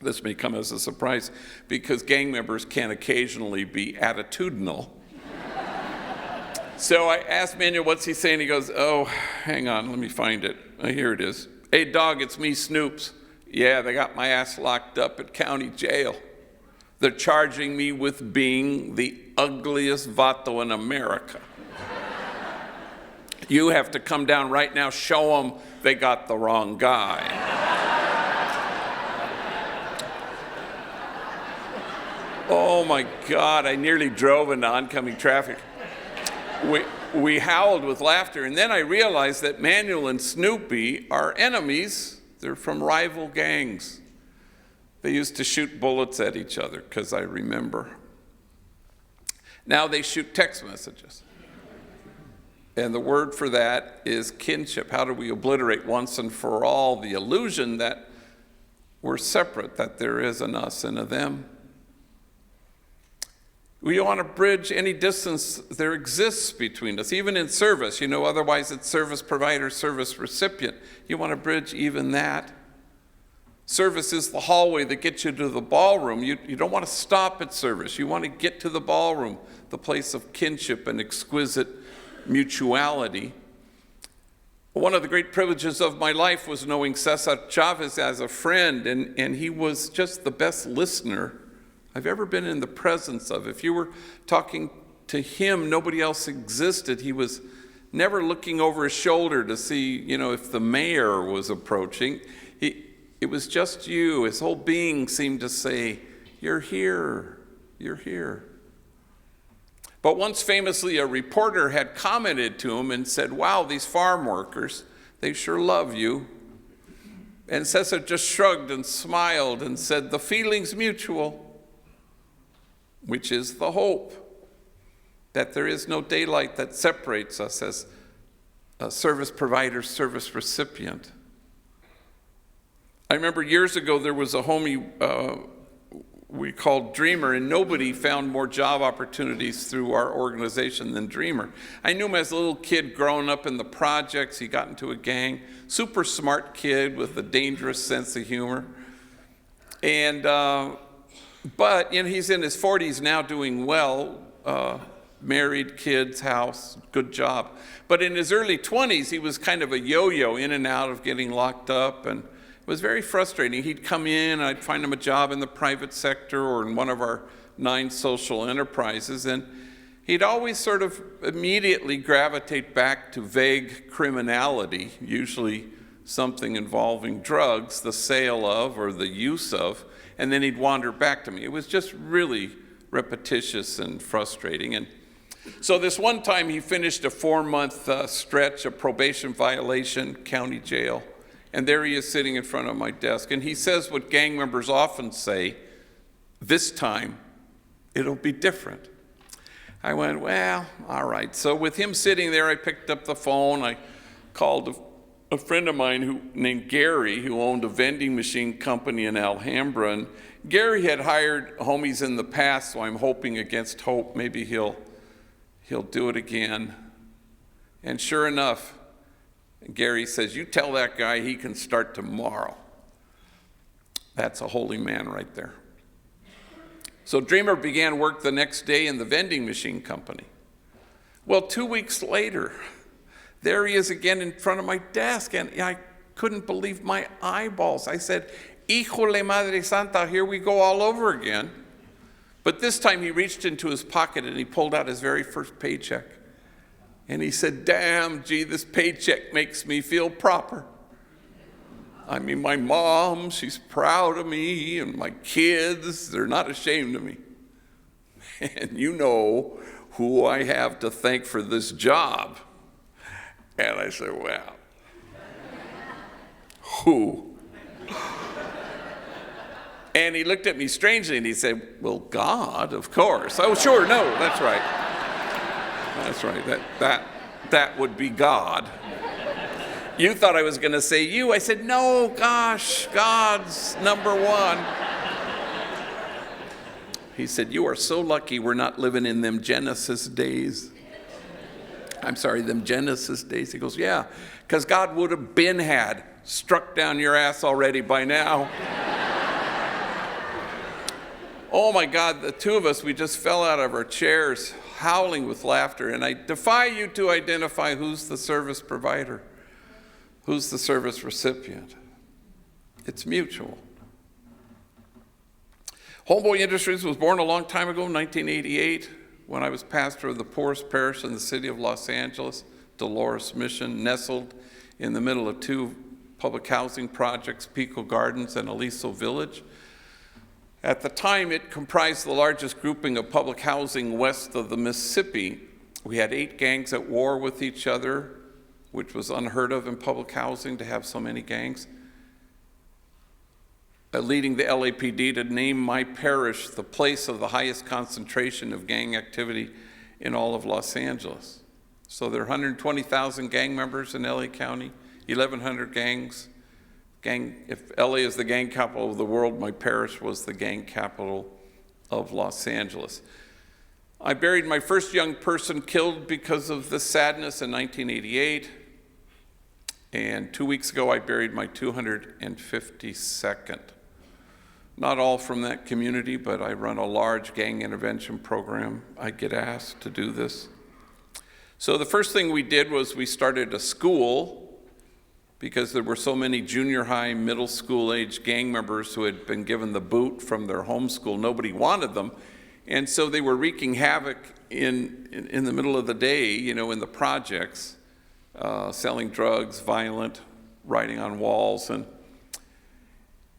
This may come as a surprise, because gang members can occasionally be attitudinal. So I asked Manuel, what's he saying? He goes, oh, hang on, let me find it. Here it is. Hey, dog, it's me, Snoops. Yeah, they got my ass locked up at county jail. They're charging me with being the ugliest vato in America. You have to come down right now, show them they got the wrong guy. Oh my God, I nearly drove into oncoming traffic. We howled with laughter, and then I realized that Manuel and Snoopy are enemies. They're from rival gangs. They used to shoot bullets at each other, because I remember. Now they shoot text messages. And the word for that is kinship. How do we obliterate once and for all the illusion that we're separate, that there is an us and a them? We want to bridge any distance there exists between us, even in service. Otherwise it's service provider, service recipient. You want to bridge even that. Service is the hallway that gets you to the ballroom. You don't want to stop at service. You want to get to the ballroom, the place of kinship and exquisite mutuality. One of the great privileges of my life was knowing Cesar Chavez as a friend, and he was just the best listener I've ever been in the presence of. If you were talking to him, nobody else existed. He was never looking over his shoulder to see, if the mayor was approaching. It was just you. His whole being seemed to say, you're here, you're here. But once famously, a reporter had commented to him and said, wow, these farm workers, they sure love you. And Cesar just shrugged and smiled and said, the feeling's mutual, which is the hope that there is no daylight that separates us as a service provider, service recipient. I remember years ago there was a homie we called Dreamer, and nobody found more job opportunities through our organization than Dreamer. I knew him as a little kid growing up in the projects. He got into a gang, super smart kid with a dangerous sense of humor. And but he's in his 40s now, doing well, married, kids, house, good job. But in his early 20s, he was kind of a yo-yo, in and out of getting locked up, and it was very frustrating. He'd come in, I'd find him a job in the private sector or in one of our 9 social enterprises, and he'd always sort of immediately gravitate back to vague criminality, usually something involving drugs, the sale of or the use of, and then he'd wander back to me. It was just really repetitious and frustrating. And so this one time he finished a 4-month stretch of probation violation, county jail, and there he is sitting in front of my desk. And he says what gang members often say, this time it'll be different. I went, well, all right. So with him sitting there, I picked up the phone. I called a friend of mine named Gary, who owned a vending machine company in Alhambra. And Gary had hired homies in the past, so I'm hoping against hope maybe he'll do it again. And sure enough, Gary says, you tell that guy he can start tomorrow. That's a holy man right there. So Dreamer began work the next day in the vending machine company. Well, 2 weeks later, there he is again in front of my desk, and I couldn't believe my eyeballs. I said, "Híjole Madre Santa, here we go all over again." But this time he reached into his pocket and he pulled out his very first paycheck. And he said, "Damn, gee, this paycheck makes me feel proper. I mean, my mom, she's proud of me, and my kids, they're not ashamed of me. And you know who I have to thank for this job." And I said, "Well, who?" And he looked at me strangely and he said, "Well, God, of course." "Oh, sure, no, that's right. That's right, that would be God. You thought I was going to say you." I said, "No, gosh, God's number one." He said, "You are so lucky we're not living in them Genesis days." I'm sorry, them Genesis days. He goes, "Yeah, because God would have had struck down your ass already by now." Oh my God, the two of us, we just fell out of our chairs, howling with laughter. And I defy you to identify who's the service provider, who's the service recipient. It's mutual. Homeboy Industries was born a long time ago, 1988, when I was pastor of the poorest parish in the city of Los Angeles, Dolores Mission, nestled in the middle of two public housing projects, Pico Gardens and Aliso Village. At the time, it comprised the largest grouping of public housing west of the Mississippi. We had 8 gangs at war with each other, which was unheard of in public housing to have so many gangs. Leading the LAPD to name my parish the place of the highest concentration of gang activity in all of Los Angeles. So there are 120,000 gang members in LA County, 1,100 gangs. If LA is the gang capital of the world, my parish was the gang capital of Los Angeles. I buried my first young person killed because of this sadness in 1988. And 2 weeks ago, I buried my 252nd. Not all from that community, but I run a large gang intervention program. I get asked to do this. So the first thing we did was we started a school, because there were so many junior high, middle school age gang members who had been given the boot from their home school. Nobody wanted them. And so they were wreaking havoc in the middle of the day, you know, in the projects, selling drugs, violent, writing on walls.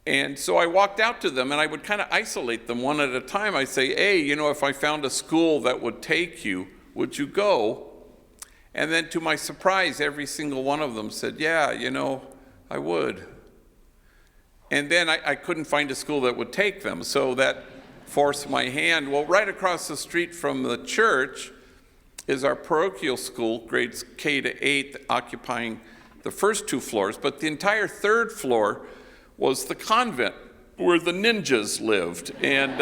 And so I walked out to them and I would kind of isolate them one at a time. I'd say, "Hey, you know, if I found a school that would take you, would you go?" And then to my surprise, every single one of them said, "Yeah, you know, I would." And then I couldn't find a school that would take them, so that forced my hand. Well, right across the street from the church is our parochial school, grades K to 8, occupying the first 2 floors, but the entire 3rd floor was the convent where the ninjas lived. And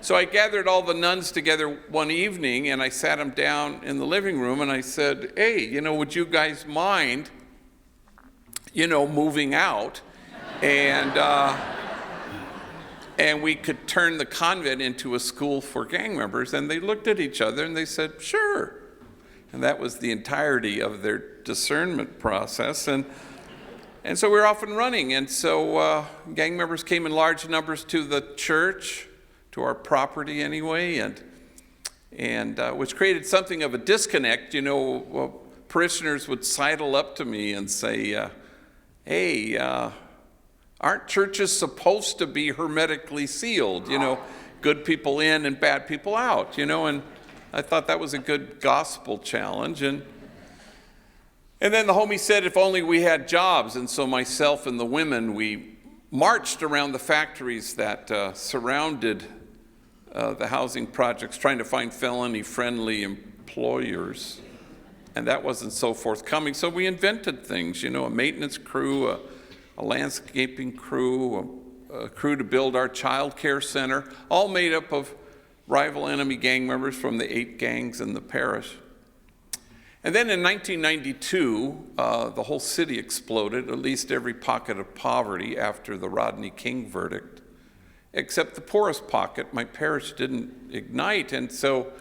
so I gathered all the nuns together one evening and I sat them down in the living room and I said, "Hey, you know, would you guys mind, you know, moving out? And we could turn the convent into a school for gang members." And they looked at each other and they said, "Sure." And that was the entirety of their discernment process. And so we were off and running. And so gang members came in large numbers to the church, to our property anyway, and which created something of a disconnect. You know, parishioners would sidle up to me and say, "Hey, aren't churches supposed to be hermetically sealed? You know, good people in and bad people out, you know?" And I thought that was a good gospel challenge. And then the homie said, if only we had jobs. And so myself and the women, we marched around the factories that surrounded the housing projects, trying to find felony-friendly employers. And that wasn't so forthcoming. So we invented things, you know, a maintenance crew, a landscaping crew, a crew to build our child care center, all made up of rival enemy gang members from the 8 gangs in the parish. And then in 1992, the whole city exploded, at least every pocket of poverty after the Rodney King verdict. except the poorest pocket, my parish, didn't ignite. And so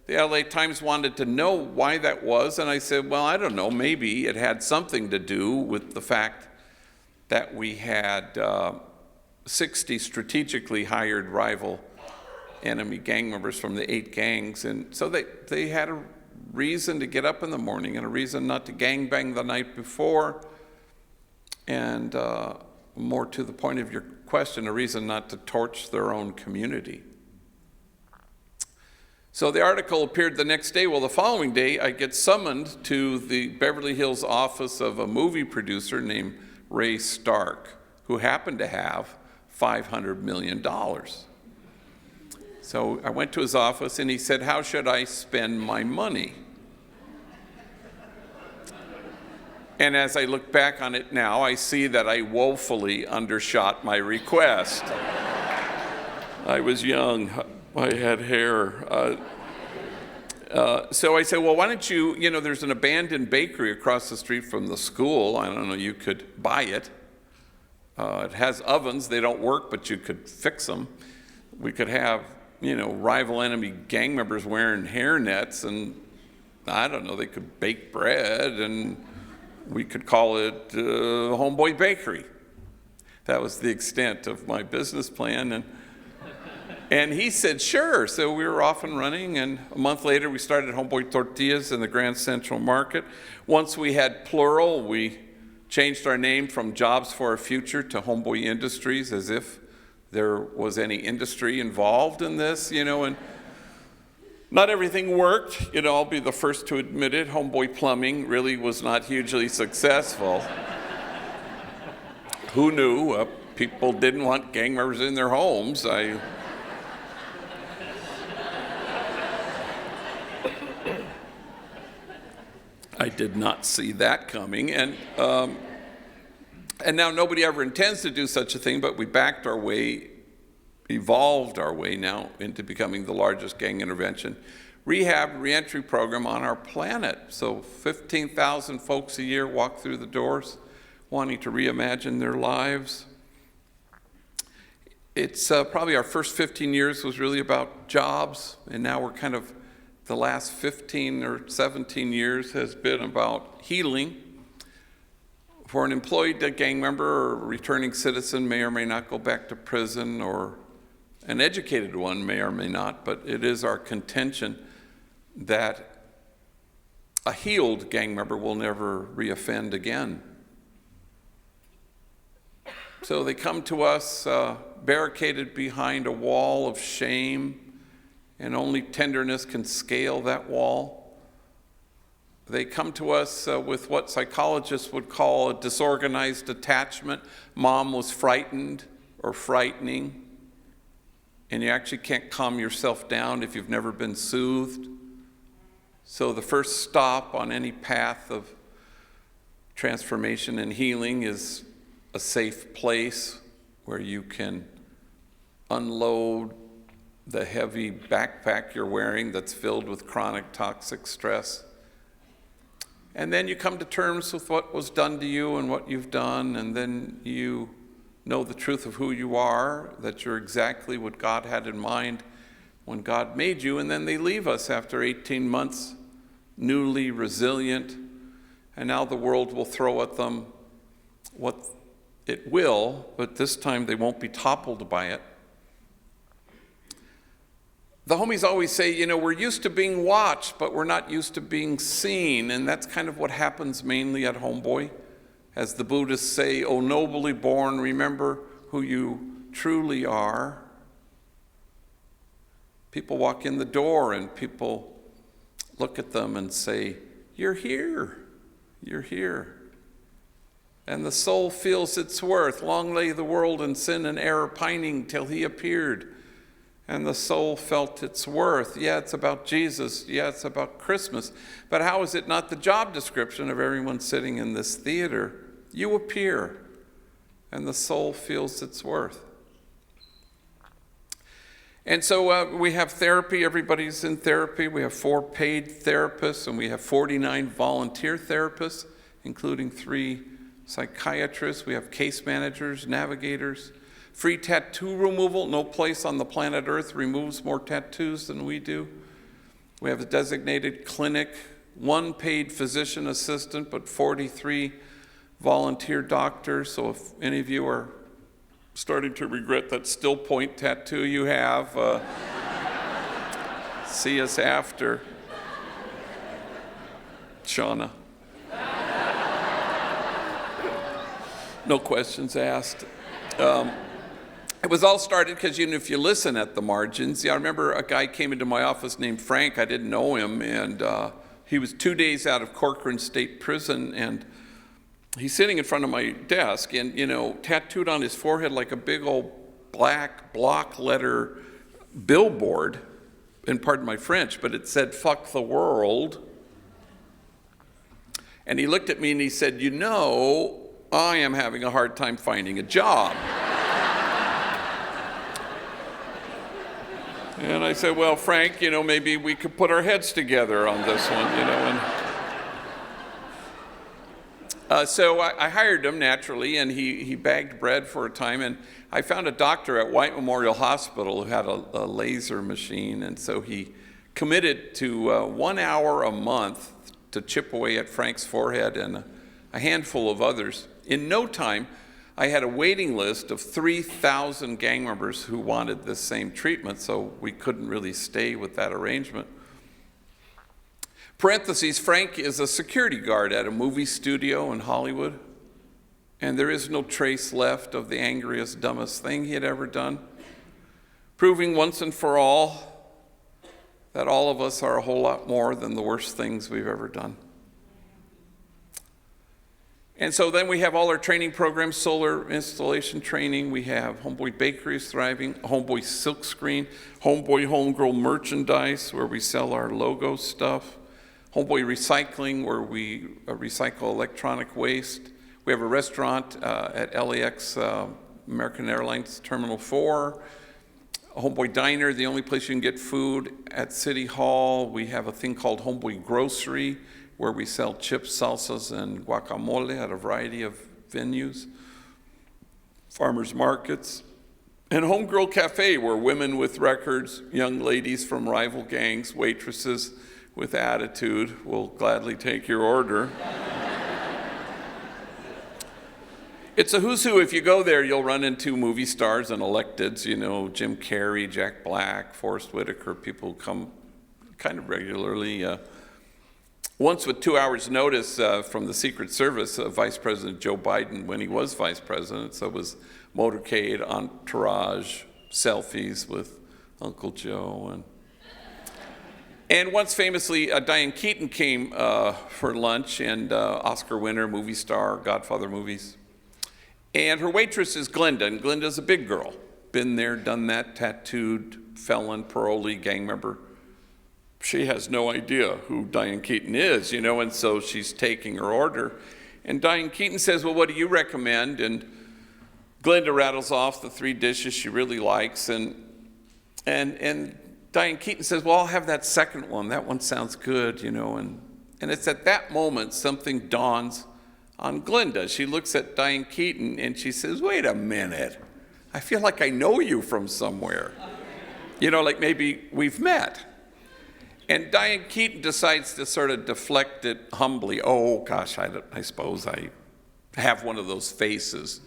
the LA Times wanted to know why that was, and I said, well, I don't know, maybe it had something to do with the fact that we had 60 strategically hired rival enemy gang members from the 8 gangs, and so they had a reason to get up in the morning and a reason not to gangbang the night before, and more to the point of your question, a reason not to torch their own community. So the article appeared the next day. Well, the following day, I get summoned to the Beverly Hills office of a movie producer named Ray Stark, who happened to have $500 million. So I went to his office and he said, how should I spend my money? And as I look back on it now, I see that I woefully undershot my request. I was young, I had hair. So I said, well, why don't you know, there's an abandoned bakery across the street from the school. I don't know, you could buy it. It has ovens, they don't work, but you could fix them. We could have, you know, rival enemy gang members wearing hairnets, and I don't know, they could bake bread, and we could call it Homeboy Bakery. That was the extent of my business plan. And he said, sure. So we were off and running, and a month later we started Homeboy Tortillas in the Grand Central Market. Once we had plural, we changed our name from Jobs for a Future to Homeboy Industries, as if there was any industry involved in this, you know, and not everything worked. You know, I'll be the first to admit it. Homeboy Plumbing really was not hugely successful. Who knew? People didn't want gang members in their homes. I did not see that coming, and now nobody ever intends to do such a thing, but we backed our way, evolved our way now into becoming the largest gang intervention rehab reentry program on our planet. So 15,000 folks a year walk through the doors wanting to reimagine their lives. It's probably our first 15 years was really about jobs, and now we're kind of, the last 15 or 17 years has been about healing. For an employed gang member or a returning citizen may or may not go back to prison, or an educated one may or may not, but it is our contention that a healed gang member will never reoffend again. So they come to us barricaded behind a wall of shame, and only tenderness can scale that wall. They come to us with what psychologists would call a disorganized attachment. Mom was frightened or frightening, and you actually can't calm yourself down if you've never been soothed. So the first stop on any path of transformation and healing is a safe place where you can unload the heavy backpack you're wearing that's filled with chronic toxic stress. And then you come to terms with what was done to you and what you've done, and then you know the truth of who you are, that you're exactly what God had in mind when God made you, and then they leave us after 18 months, newly resilient, and now the world will throw at them what it will, but this time they won't be toppled by it. The homies always say, you know, we're used to being watched, but we're not used to being seen, and that's kind of what happens mainly at Homeboy. As the Buddhists say, "O nobly born, remember who you truly are." People walk in the door and people look at them and say, "You're here, you're here." And the soul feels its worth. Long lay the world in sin and error pining till he appeared. And the soul felt its worth. Yeah, it's about Jesus. Yeah, it's about Christmas. But how is it not the job description of everyone sitting in this theater? You appear, and the soul feels its worth. And so we have therapy. Everybody's in therapy. We have 4 paid therapists, and we have 49 volunteer therapists, including 3 psychiatrists. We have case managers, navigators, free tattoo removal. No place on the planet Earth removes more tattoos than we do. We have a designated clinic, 1 paid physician assistant, but 43 volunteer doctors. So if any of you are starting to regret that Stillpoint tattoo you have, see us after. Shauna. No questions asked. It was all started because, if you listen at the margins, I remember a guy came into my office named Frank. I didn't know him, and he was 2 days out of Corcoran State Prison, and he's sitting in front of my desk, and, tattooed on his forehead like a big old black block letter billboard, and pardon my French, but it said, "Fuck the world." And he looked at me and he said, I am having a hard time finding a job. And I said, well, Frank, maybe we could put our heads together on this one, So I hired him naturally, and he bagged bread for a time. And I found a doctor at White Memorial Hospital who had a laser machine. And so he committed to 1 hour a month to chip away at Frank's forehead and a handful of others. In no time, I had a waiting list of 3,000 gang members who wanted this same treatment, so we couldn't really stay with that arrangement. Parentheses, Frank is a security guard at a movie studio in Hollywood, and there is no trace left of the angriest, dumbest thing he had ever done, proving once and for all that all of us are a whole lot more than the worst things we've ever done. And so then we have all our training programs, solar installation training. We have Homeboy Bakeries thriving, Homeboy Silkscreen, Homeboy Homegirl merchandise, where we sell our logo stuff, Homeboy Recycling, where we recycle electronic waste. We have a restaurant at LAX, American Airlines Terminal 4. Homeboy Diner, the only place you can get food at City Hall. We have a thing called Homeboy Grocery, where we sell chips, salsas, and guacamole at a variety of venues, farmers markets, and Homegirl Cafe, where women with records, young ladies from rival gangs, waitresses with attitude will gladly take your order. It's a who's who. If you go there, you'll run into movie stars and electeds, Jim Carrey, Jack Black, Forrest Whitaker, people who come kind of regularly. Once with 2 hours notice from the Secret Service, Vice President Joe Biden, when he was vice president, so it was motorcade, entourage, selfies with Uncle Joe. And once famously, Diane Keaton came for lunch, and Oscar winner, movie star, Godfather movies. And her waitress is Glenda, and Glenda's a big girl. Been there, done that, tattooed, felon, parolee, gang member. She has no idea who Diane Keaton is, and so she's taking her order. And Diane Keaton says, well, what do you recommend? And Glenda rattles off the 3 dishes she really likes. And Diane Keaton says, well, I'll have that second one. That one sounds good, And it's at that moment something dawns on Glenda. She looks at Diane Keaton and she says, wait a minute. I feel like I know you from somewhere. Like maybe we've met. And Diane Keaton decides to sort of deflect it humbly. Oh, gosh, I suppose I have one of those faces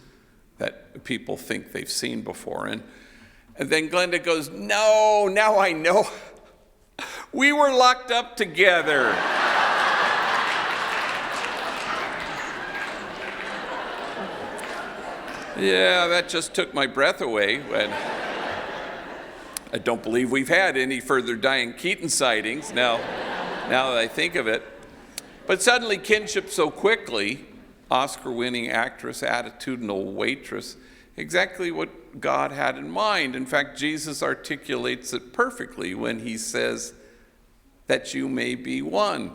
that people think they've seen before. And then Glenda goes, no, now I know. We were locked up together. Yeah, that just took my breath away. And I don't believe we've had any further Diane Keaton sightings now that I think of it. But suddenly kinship so quickly, Oscar-winning actress, attitudinal waitress, exactly what God had in mind. In fact, Jesus articulates it perfectly when he says that you may be one.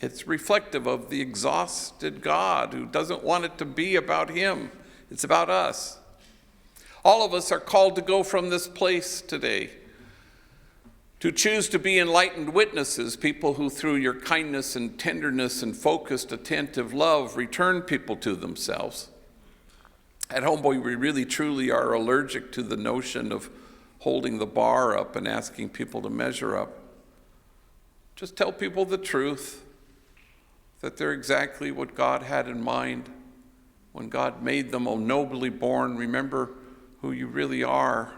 It's reflective of the exhausted God who doesn't want it to be about him. It's about us. All of us are called to go from this place today, to choose to be enlightened witnesses, people who through your kindness and tenderness and focused, attentive love return people to themselves. At Homeboy, we really truly are allergic to the notion of holding the bar up and asking people to measure up. Just tell people the truth, that they're exactly what God had in mind when God made them nobly born. Remember who you really are.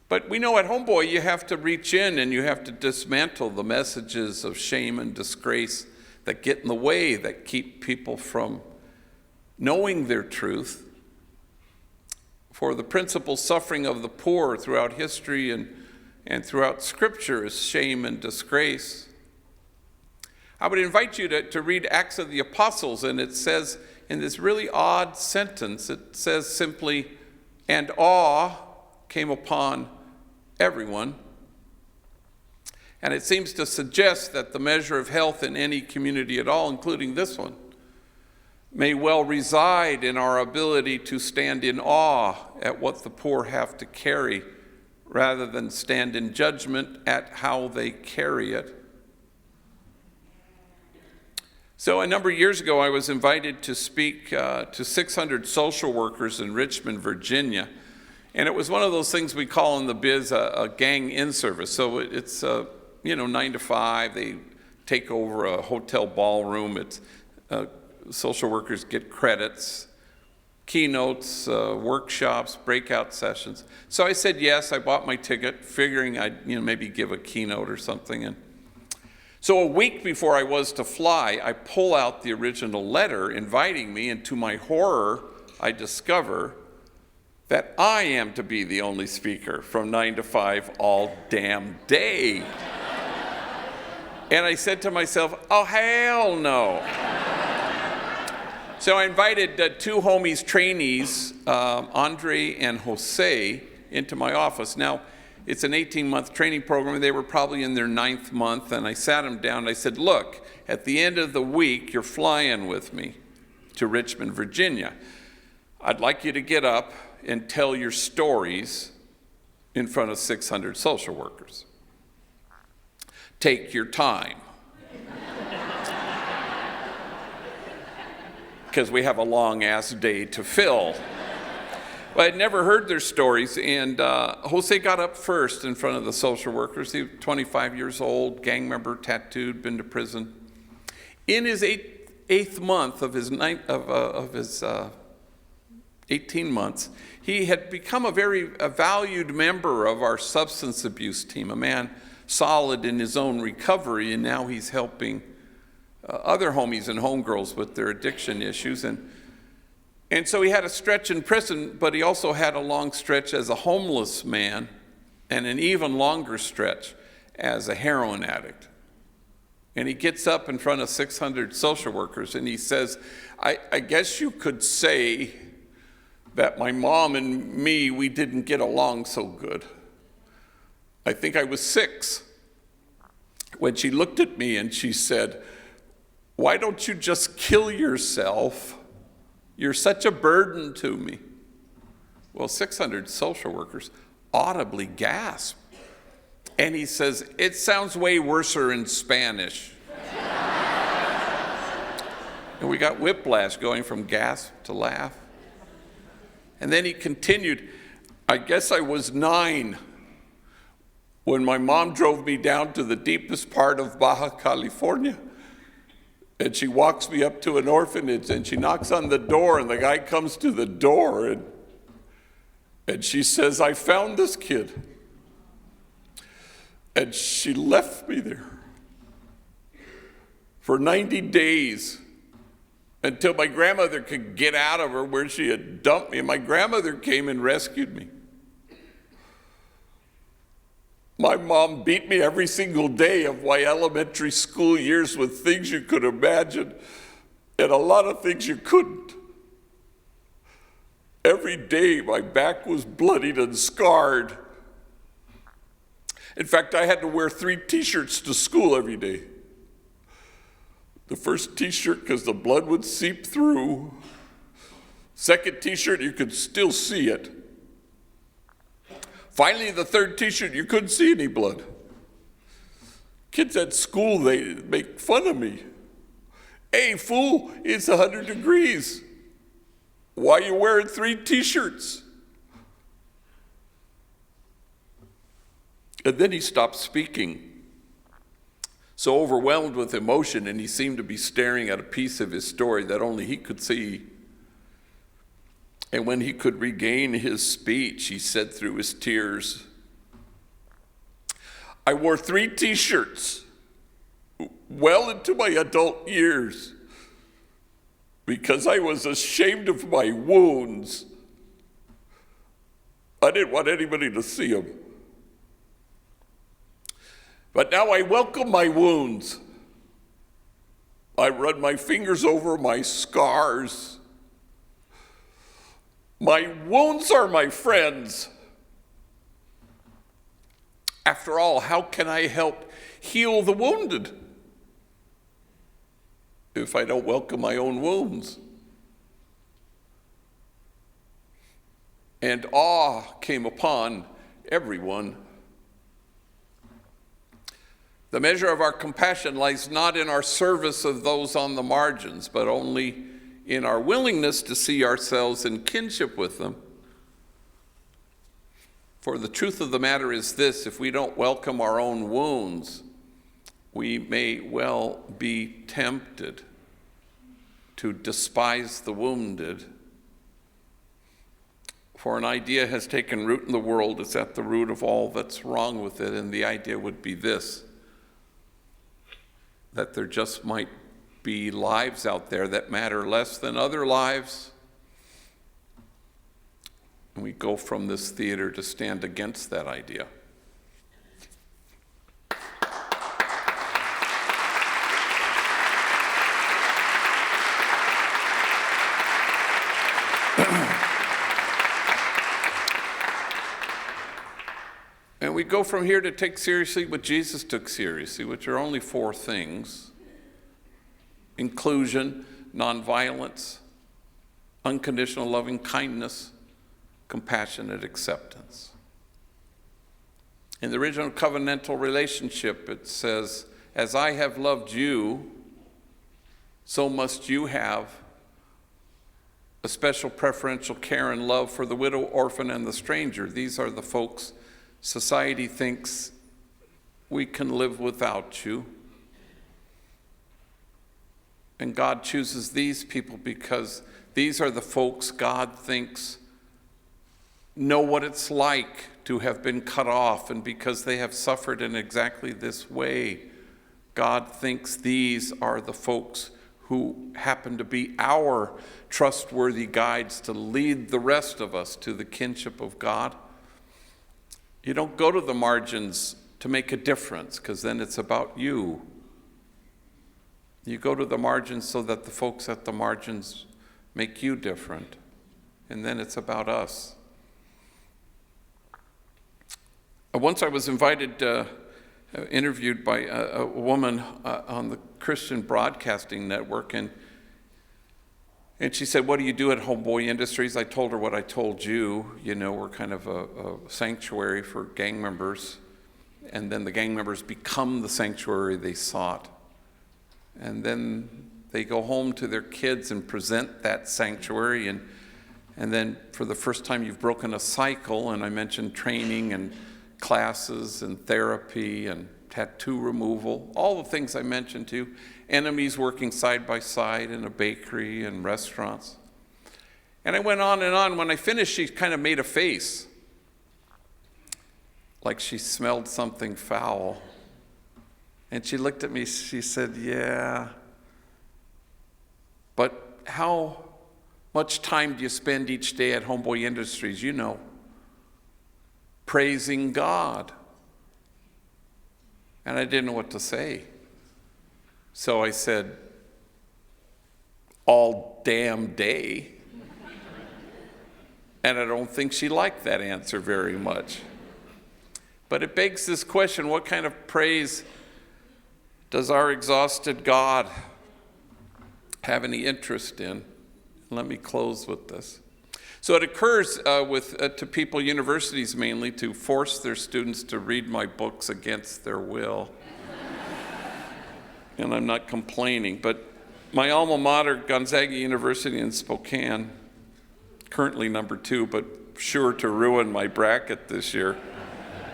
But we know at Homeboy you have to reach in and you have to dismantle the messages of shame and disgrace that get in the way, that keep people from knowing their truth. For the principal suffering of the poor throughout history and throughout Scripture is shame and disgrace. I would invite you to read Acts of the Apostles, and it says in this really odd sentence, it says simply, "And awe came upon everyone." And it seems to suggest that the measure of health in any community at all, including this one, may well reside in our ability to stand in awe at what the poor have to carry, rather than stand in judgment at how they carry it. So a number of years ago, I was invited to speak to 600 social workers in Richmond, Virginia. And it was one of those things we call in the biz a gang in-service. So it's 9 to 5. They take over a hotel ballroom. It's social workers get credits, keynotes, workshops, breakout sessions. So I said yes. I bought my ticket, figuring I'd maybe give a keynote or something. And so a week before I was to fly, I pull out the original letter inviting me, and to my horror, I discover that I am to be the only speaker from 9 to 5 all damn day. And I said to myself, oh, hell no. So I invited two homies, trainees, Andre and Jose, into my office. Now, it's an 18-month training program, and they were probably in their 9th month, and I sat them down, and I said, look, at the end of the week, you're flying with me to Richmond, Virginia. I'd like you to get up and tell your stories in front of 600 social workers. Take your time. Because we have a long-ass day to fill. Well, I'd never heard their stories, and Jose got up first in front of the social workers. He was 25 years old, gang member, tattooed, been to prison. In his eighth month of his 18 months, he had become a very valued member of our substance abuse team, a man solid in his own recovery, and now he's helping other homies and homegirls with their addiction issues. And so he had a stretch in prison, but he also had a long stretch as a homeless man and an even longer stretch as a heroin addict. And he gets up in front of 600 social workers and he says, I guess you could say that my mom and me, we didn't get along so good. I think I was 6 when she looked at me and she said, why don't you just kill yourself? You're such a burden to me. Well, 600 social workers audibly gasp. And he says, it sounds way worser in Spanish. And we got whiplash going from gasp to laugh. And then he continued, I guess I was 9 when my mom drove me down to the deepest part of Baja California. And she walks me up to an orphanage and she knocks on the door and the guy comes to the door and she says, I found this kid. And she left me there for 90 days until my grandmother could get out of her where she had dumped me. And my grandmother came and rescued me. My mom beat me every single day of my elementary school years with things you could imagine and a lot of things you couldn't. Every day my back was bloodied and scarred. In fact, I had to wear 3 t-shirts to school every day. The first t-shirt because the blood would seep through. Second t-shirt, you could still see it. Finally, the third t-shirt, you couldn't see any blood. Kids at school, they make fun of me. Hey, fool, it's 100 degrees. Why are you wearing 3 t-shirts? And then he stopped speaking, so overwhelmed with emotion, and he seemed to be staring at a piece of his story that only he could see. And when he could regain his speech, he said through his tears, I wore 3 t-shirts well into my adult years because I was ashamed of my wounds. I didn't want anybody to see them. But now I welcome my wounds. I run my fingers over my scars. My wounds are my friends. After all, how can I help heal the wounded if I don't welcome my own wounds? And awe came upon everyone. The measure of our compassion lies not in our service of those on the margins, but only in our willingness to see ourselves in kinship with them. For the truth of the matter is this: if we don't welcome our own wounds, we may well be tempted to despise the wounded. For an idea has taken root in the world, it's at the root of all that's wrong with it, and the idea would be this: that there just might be lives out there that matter less than other lives. And we go from this theater to stand against that idea. And we go from here to take seriously what Jesus took seriously, which are only 4 things: inclusion, nonviolence, unconditional loving kindness, compassionate acceptance. In the original covenantal relationship, it says, as I have loved you, so must you have a special preferential care and love for the widow, orphan, and the stranger. These are the folks society thinks we can live without you. And God chooses these people because these are the folks God thinks know what it's like to have been cut off, and because they have suffered in exactly this way, God thinks these are the folks who happen to be our trustworthy guides to lead the rest of us to the kinship of God. You don't go to the margins to make a difference, because then it's about you. You go to the margins so that the folks at the margins make you different, and then it's about us. Once I was interviewed by a woman on the Christian Broadcasting Network, and she said, what do you do at Homeboy Industries? I told her what I told you. You know, we're kind of a sanctuary for gang members, and then the gang members become the sanctuary they sought. And then they go home to their kids and present that sanctuary, and then for the first time you've broken a cycle, and I mentioned training and classes and therapy and tattoo removal, all the things I mentioned to you, enemies working side by side in a bakery and restaurants. And I went on and on. When I finished, she kind of made a face, like she smelled something foul. And she looked at me, she said, yeah, but how much time do you spend each day at Homeboy Industries? You know, praising God. And I didn't know what to say. So I said, all damn day. And I don't think she liked that answer very much. But it begs this question: what kind of praise does our exhausted God have any interest in? Let me close with this. So it occurs to people, universities mainly, to force their students to read my books against their will. And I'm not complaining, but my alma mater, Gonzaga University in Spokane, currently number 2, but sure to ruin my bracket this year,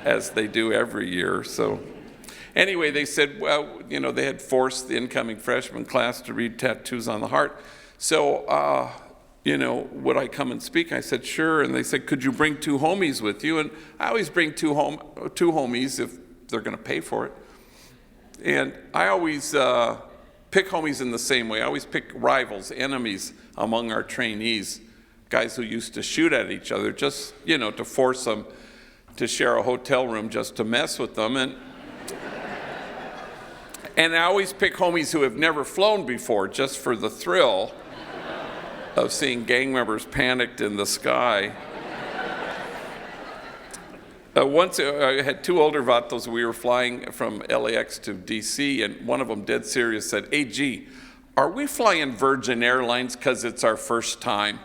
as they do every year. So anyway, they said, well, they had forced the incoming freshman class to read Tattoos on the Heart. So, would I come and speak? I said, sure. And they said, could you bring 2 homies with you? And I always bring two homies if they're going to pay for it. And I always pick homies in the same way. I always pick rivals, enemies among our trainees, guys who used to shoot at each other just, to force them to share a hotel room just to mess with them. And I always pick homies who have never flown before just for the thrill of seeing gang members panicked in the sky. Once I had 2 older vatos. We were flying from LAX to DC, and one of them, dead serious, said, "Hey, G, are we flying Virgin Airlines because it's our first time?"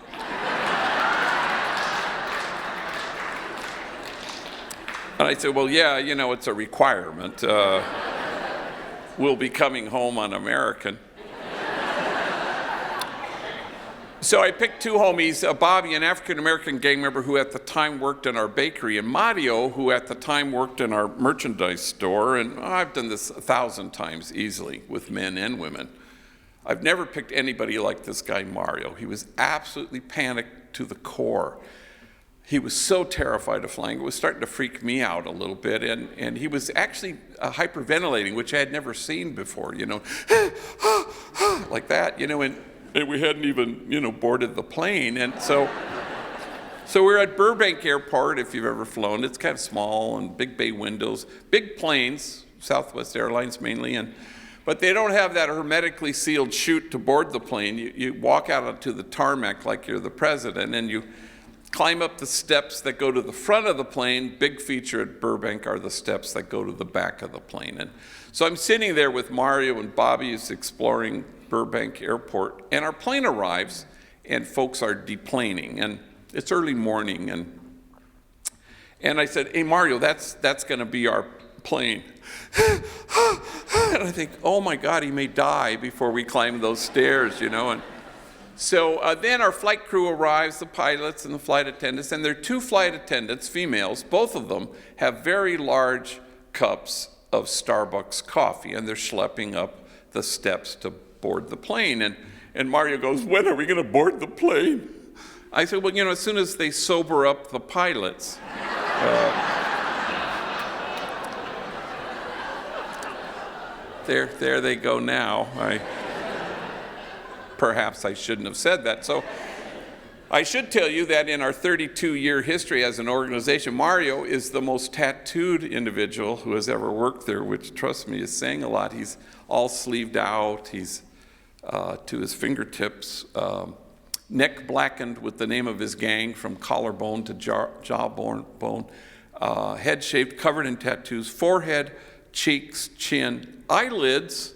And I said, well, yeah, it's a requirement. We'll be coming home on American. So I picked 2 homies, Bobby, an African-American gang member who at the time worked in our bakery, and Mario, who at the time worked in our merchandise store. And I've done this 1,000 times easily with men and women. I've never picked anybody like this guy, Mario. He was absolutely panicked to the core. He was so terrified of flying. It was starting to freak me out a little bit. And he was actually hyperventilating, which I had never seen before, like that, and we hadn't even, boarded the plane. And so we're at Burbank Airport, if you've ever flown. It's kind of small and big bay windows, big planes, Southwest Airlines mainly, but they don't have that hermetically sealed chute to board the plane. You walk out onto the tarmac like you're the president, and you climb up the steps that go to the front of the plane. Big feature at Burbank are the steps that go to the back of the plane. And so I'm sitting there with Mario, and Bobby is exploring Burbank Airport, and our plane arrives, and folks are deplaning, and it's early morning, and I said, "Hey, Mario, that's going to be our plane." And I think, oh my God, he may die before we climb those stairs, and so then our flight crew arrives, the pilots and the flight attendants, and there are 2 flight attendants, females. Both of them have very large cups of Starbucks coffee, and they're schlepping up the steps to board the plane. And Mario goes, "When are we going to board the plane?" I said, well, as soon as they sober up the pilots. There they go now. Perhaps I shouldn't have said that. So I should tell you that in our 32-year history as an organization, Mario is the most tattooed individual who has ever worked there, which, trust me, is saying a lot. He's all sleeved out. He's to his fingertips, neck blackened with the name of his gang from collarbone to jawbone, head shaved, covered in tattoos, forehead, cheeks, chin, eyelids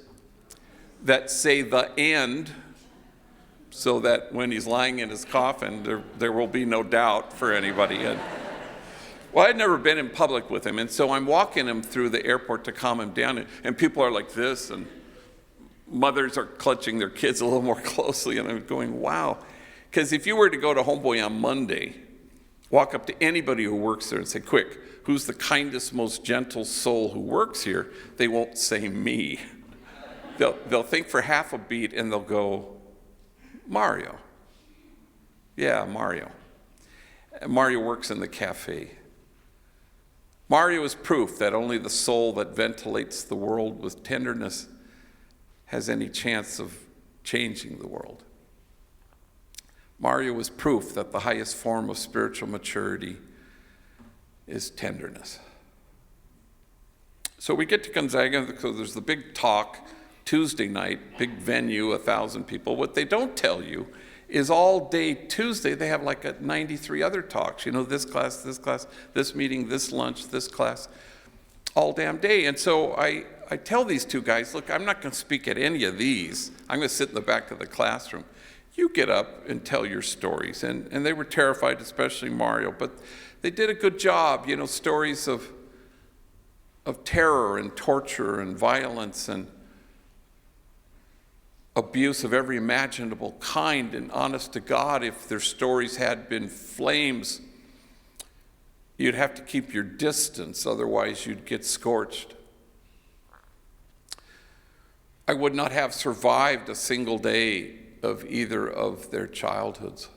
that say "the end," so that when he's lying in his coffin, there will be no doubt for anybody. Well, I'd never been in public with him, and so I'm walking him through the airport to calm him down, and people are like this, and mothers are clutching their kids a little more closely, and I'm going, wow. Because if you were to go to Homeboy on Monday, walk up to anybody who works there and say, quick, who's the kindest, most gentle soul who works here? They won't say me. They'll think for half a beat, and they'll go, Mario. Yeah, Mario. Mario works in the cafe. Mario is proof that only the soul that ventilates the world with tenderness has any chance of changing the world. Mario is proof that the highest form of spiritual maturity is tenderness. So we get to Gonzaga, so there's the big talk Tuesday night, big venue, 1,000 people. What they don't tell you is all day Tuesday they have like 93 other talks. This class, this meeting, this lunch, this class, all damn day. And so I tell these 2 guys, look, I'm not going to speak at any of these. I'm going to sit in the back of the classroom. You get up and tell your stories. And they were terrified, especially Mario, but they did a good job. Stories of terror and torture and violence and abuse of every imaginable kind, and honest to God, if their stories had been flames, you'd have to keep your distance, otherwise you'd get scorched. I would not have survived a single day of either of their childhoods.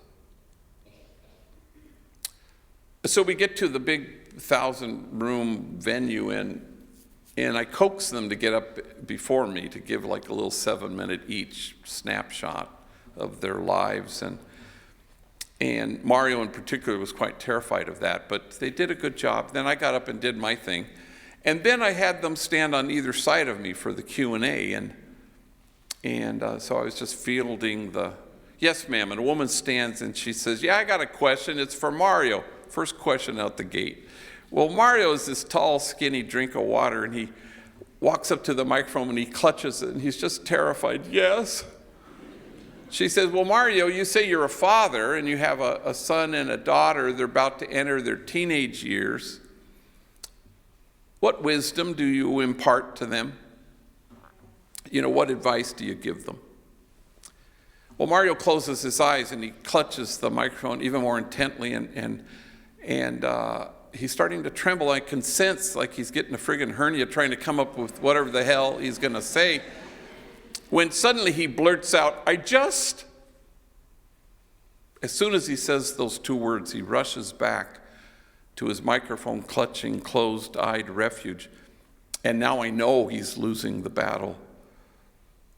So we get to the big 1,000-room venue, and I coax them to get up before me to give like a little 7-minute each snapshot of their lives. And Mario in particular was quite terrified of that, but they did a good job. Then I got up and did my thing. And then I had them stand on either side of me for the Q&A, and so I was just fielding the, yes, ma'am, and a woman stands and she says, yeah, I got a question, it's for Mario. First question out the gate. Well, Mario is this tall, skinny drink of water, and he walks up to the microphone and he clutches it, and he's just terrified, yes. She says, well, Mario, you say you're a father, and you have a son and a daughter, they're about to enter their teenage years. What wisdom do you impart to them? You know, what advice do you give them? Well, Mario closes his eyes and he clutches the microphone even more intently, and he's starting to tremble. I can sense like he's getting a friggin' hernia trying to come up with whatever the hell he's going to say, when suddenly he blurts out, as soon as he says those two words, he rushes back to his microphone clutching, closed-eyed refuge. And now I know he's losing the battle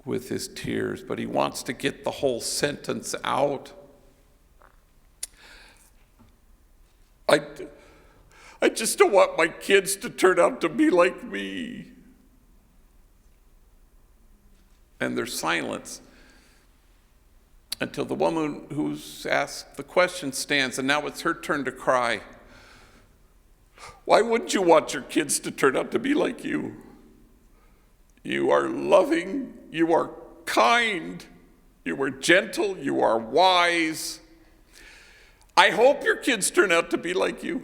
with his tears, but he wants to get the whole sentence out. I just don't want my kids to turn out to be like me. And there's silence until the woman who's asked the question stands, and now it's her turn to cry. Why wouldn't you want your kids to turn out to be like you? You are loving, you are kind, you are gentle, you are wise. I hope your kids turn out to be like you.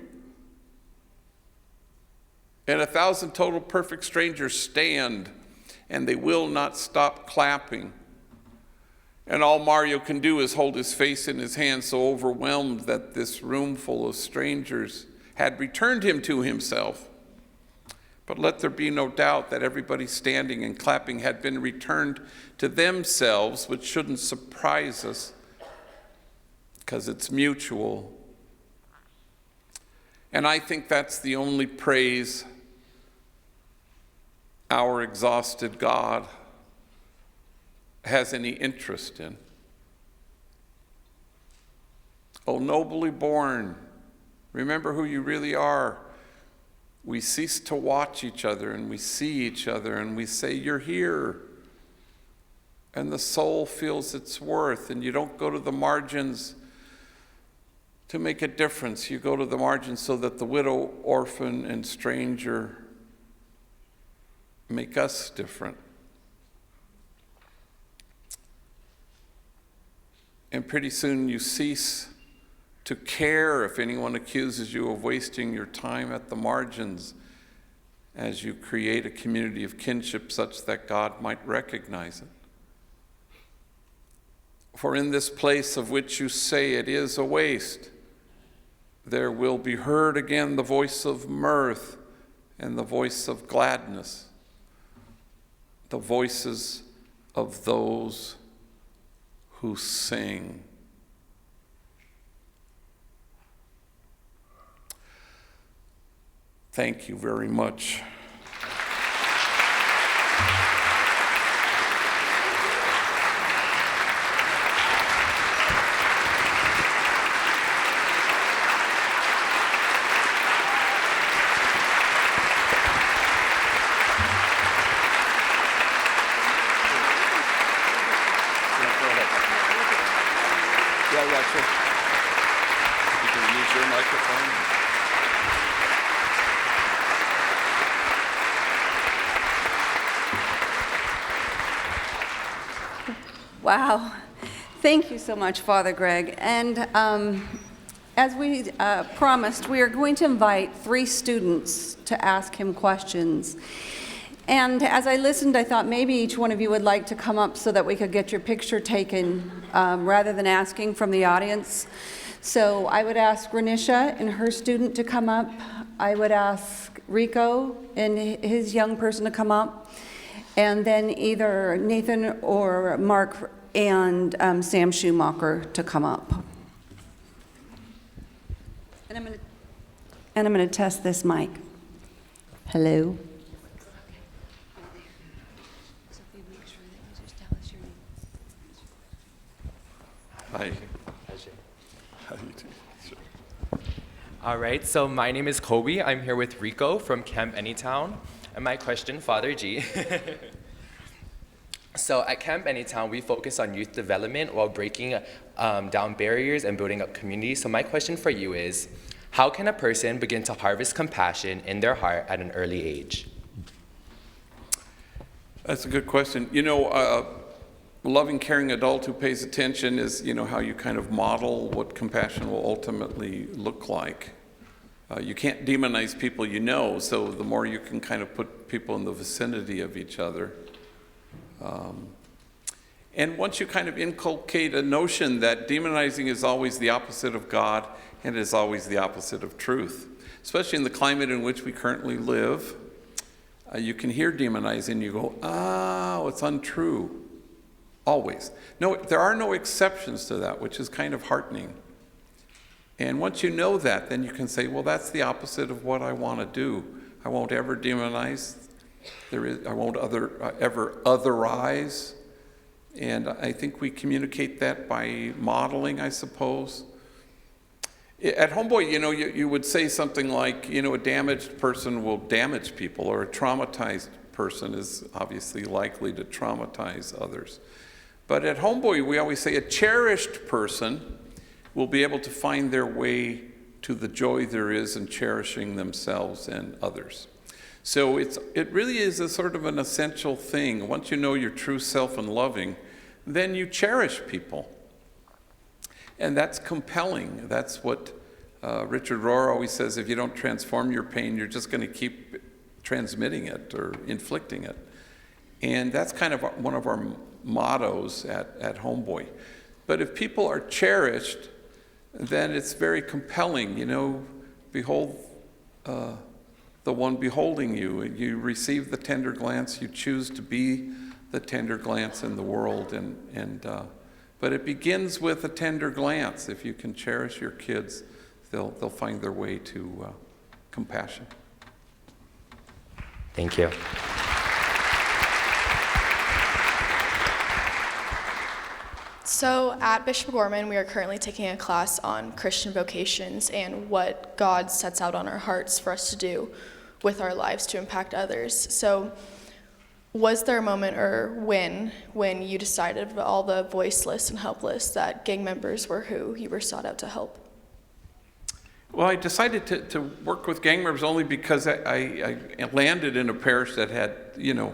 And 1,000 total perfect strangers stand, and they will not stop clapping. And all Mario can do is hold his face in his hands, so overwhelmed that this room full of strangers had returned him to himself. But let there be no doubt that everybody standing and clapping had been returned to themselves, which shouldn't surprise us, because it's mutual. And I think that's the only praise our exhausted God has any interest in. O nobly born, remember who you really are. We cease to watch each other, and we see each other, and we say, you're here. And the soul feels its worth, and you don't go to the margins to make a difference. You go to the margins so that the widow, orphan, and stranger make us different. And pretty soon you cease to care if anyone accuses you of wasting your time at the margins, as you create a community of kinship such that God might recognize it. For in this place of which you say it is a waste, there will be heard again the voice of mirth and the voice of gladness, the voices of those who sing. Thank you very much. Wow. Thank you so much, Father Greg. And as we promised, we are going to invite 3 students to ask him questions. And as I listened, I thought maybe each one of you would like to come up so that we could get your picture taken rather than asking from the audience. So I would ask Renisha and her student to come up. I would ask Rico and his young person to come up. And then either Nathan or Mark and Sam Schumacher to come up. And I'm going to test this mic. Hello. Hi. All right, so my name is Kobe. I'm here with Rico from Camp Anytown. And my question, Father G. So at Camp Anytown, we focus on youth development while breaking down barriers and building up community. So my question for you is, how can a person begin to harvest compassion in their heart at an early age? That's a good question. You know, a loving, caring adult who pays attention is, you know, how you kind of model what compassion will ultimately look like. You can't demonize people you know, so the more you can kind of put people in the vicinity of each other. And once you kind of inculcate a notion that demonizing is always the opposite of God and is always the opposite of truth, especially in the climate in which we currently live, you can hear demonizing and you go, oh, it's untrue. Always. No, there are no exceptions to that, which is kind of heartening. And once you know that, then you can say, well, that's the opposite of what I want to do. I won't ever demonize. I won't ever otherize. And I think we communicate that by modeling, I suppose. At Homeboy, you know, you would say something like, you know, a damaged person will damage people, or a traumatized person is obviously likely to traumatize others. But at Homeboy, we always say a cherished person will be able to find their way to the joy there is in cherishing themselves and others. So it really is a sort of an essential thing. Once you know your true self and loving, then you cherish people. And that's compelling. That's what Richard Rohr always says, if you don't transform your pain, you're just going to keep transmitting it or inflicting it. And that's kind of one of our mottos at Homeboy. But if people are cherished, then it's very compelling. You know, behold the one beholding you. You receive the tender glance. You choose to be the tender glance in the world. But it begins with a tender glance. If you can cherish your kids, they'll find their way to compassion. Thank you. So at Bishop Gorman, we are currently taking a class on Christian vocations and what God sets out on our hearts for us to do with our lives to impact others. So was there a moment or when you decided of all the voiceless and helpless that gang members were who you were sought out to help? Well, I decided to work with gang members only because I landed in a parish that had, you know,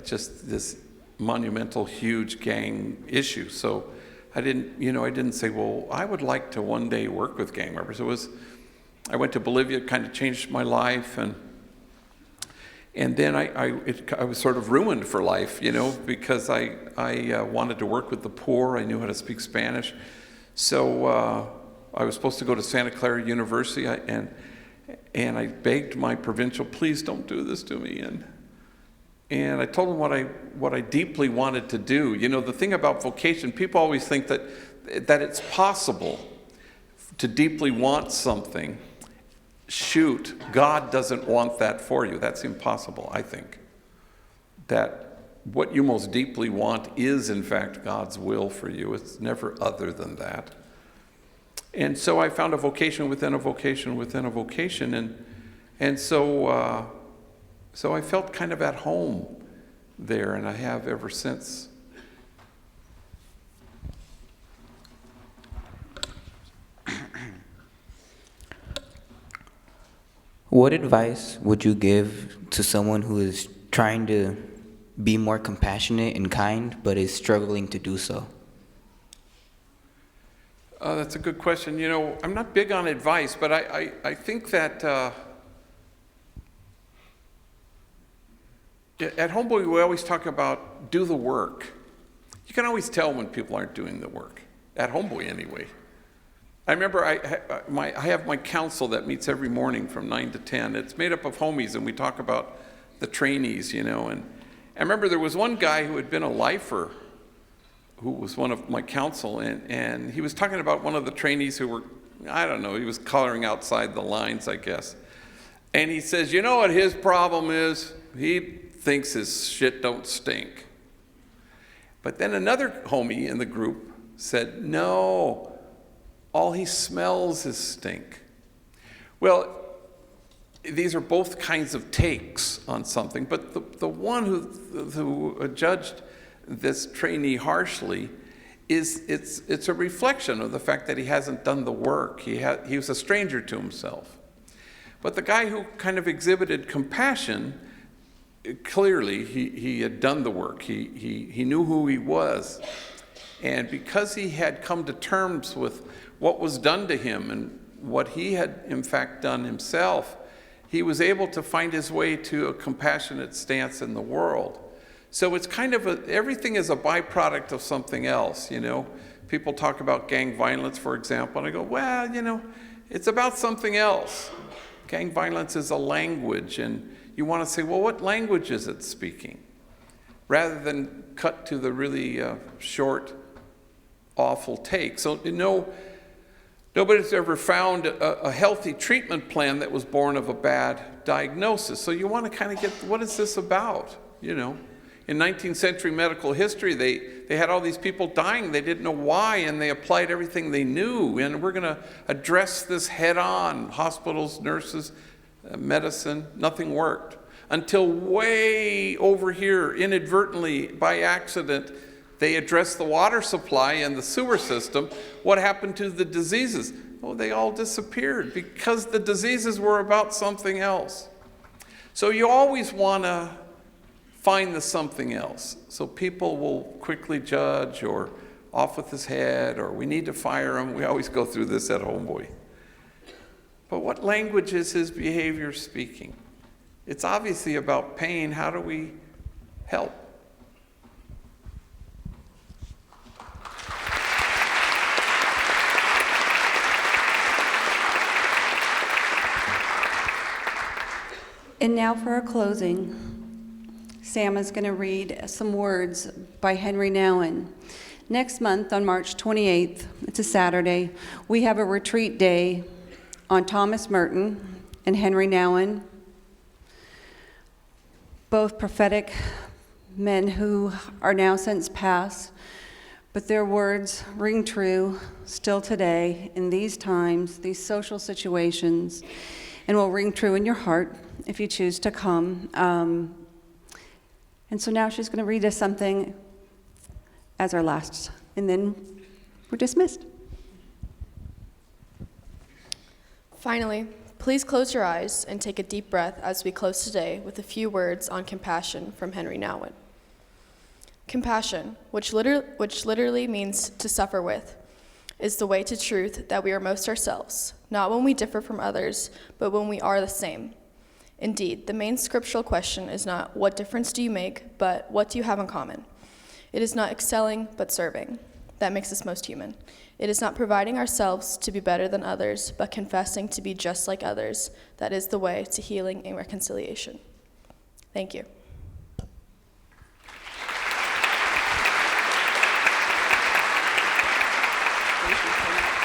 just this monumental, huge gang issue. So I didn't say, well, I would like to one day work with gang members. I went to Bolivia, it kind of changed my life, and then I was sort of ruined for life, you know, because I wanted to work with the poor. I knew how to speak Spanish. So I was supposed to go to Santa Clara University, and I begged my provincial, please don't do this to me. And I told him what I deeply wanted to do. You know, the thing about vocation, people always think that it's possible to deeply want something. Shoot, God doesn't want that for you. That's impossible, I think. That what you most deeply want is, in fact, God's will for you. It's never other than that. And so I found a vocation within a vocation within a vocation. And so I felt kind of at home there, and I have ever since. What advice would you give to someone who is trying to be more compassionate and kind, but is struggling to do so? That's a good question. You know, I'm not big on advice, but I think that At Homeboy, we always talk about do the work. You can always tell when people aren't doing the work. At Homeboy, anyway. I remember I have my council that meets every morning from 9 to 10. It's made up of homies, and we talk about the trainees, you know. And I remember there was one guy who had been a lifer who was one of my council, and he was talking about one of the trainees who were, I don't know, he was coloring outside the lines, I guess. And he says, you know what his problem is? He thinks his shit don't stink. But then another homie in the group said, no, all he smells is stink. Well, these are both kinds of takes on something, but the one who judged this trainee harshly it's a reflection of the fact that he hasn't done the work. He was a stranger to himself. But the guy who kind of exhibited compassion, clearly he had done the work. He knew who he was. And because he had come to terms with what was done to him and what he had in fact done himself, he was able to find his way to a compassionate stance in the world. So it's kind of everything is a byproduct of something else, you know. People talk about gang violence, for example, and I go, well, you know, it's about something else. Gang violence is a language, and you want to say, well, what language is it speaking? Rather than cut to the really short, awful take. So, you know, nobody's ever found a healthy treatment plan that was born of a bad diagnosis. So you want to kind of get, what is this about, you know? In 19th century medical history, they had all these people dying. They didn't know why, and they applied everything they knew. And we're going to address this head on. Hospitals, nurses, medicine, nothing worked. Until way over here, inadvertently, by accident, they addressed the water supply and the sewer system. What happened to the diseases? Oh, they all disappeared because the diseases were about something else. So you always want to find the something else. So people will quickly judge, or off with his head, or we need to fire him. We always go through this at Homeboy. But what language is his behavior speaking? It's obviously about pain. How do we help? And now for our closing. Sam is going to read some words by Henry Nouwen. Next month, on March 28th, it's a Saturday, we have a retreat day on Thomas Merton and Henry Nouwen, both prophetic men who are now since passed, but their words ring true still today in these times, these social situations, and will ring true in your heart if you choose to come. And so now she's going to read us something as our last, and then we're dismissed. Finally, please close your eyes and take a deep breath as we close today with a few words on compassion from Henry Nouwen. Compassion, which literally means to suffer with, is the way to truth that we are most ourselves, not when we differ from others, but when we are the same. Indeed, the main scriptural question is not what difference do you make, but what do you have in common? It is not excelling, but serving. That makes us most human. It is not providing ourselves to be better than others, but confessing to be just like others. That is the way to healing and reconciliation. Thank you. Thank you so much.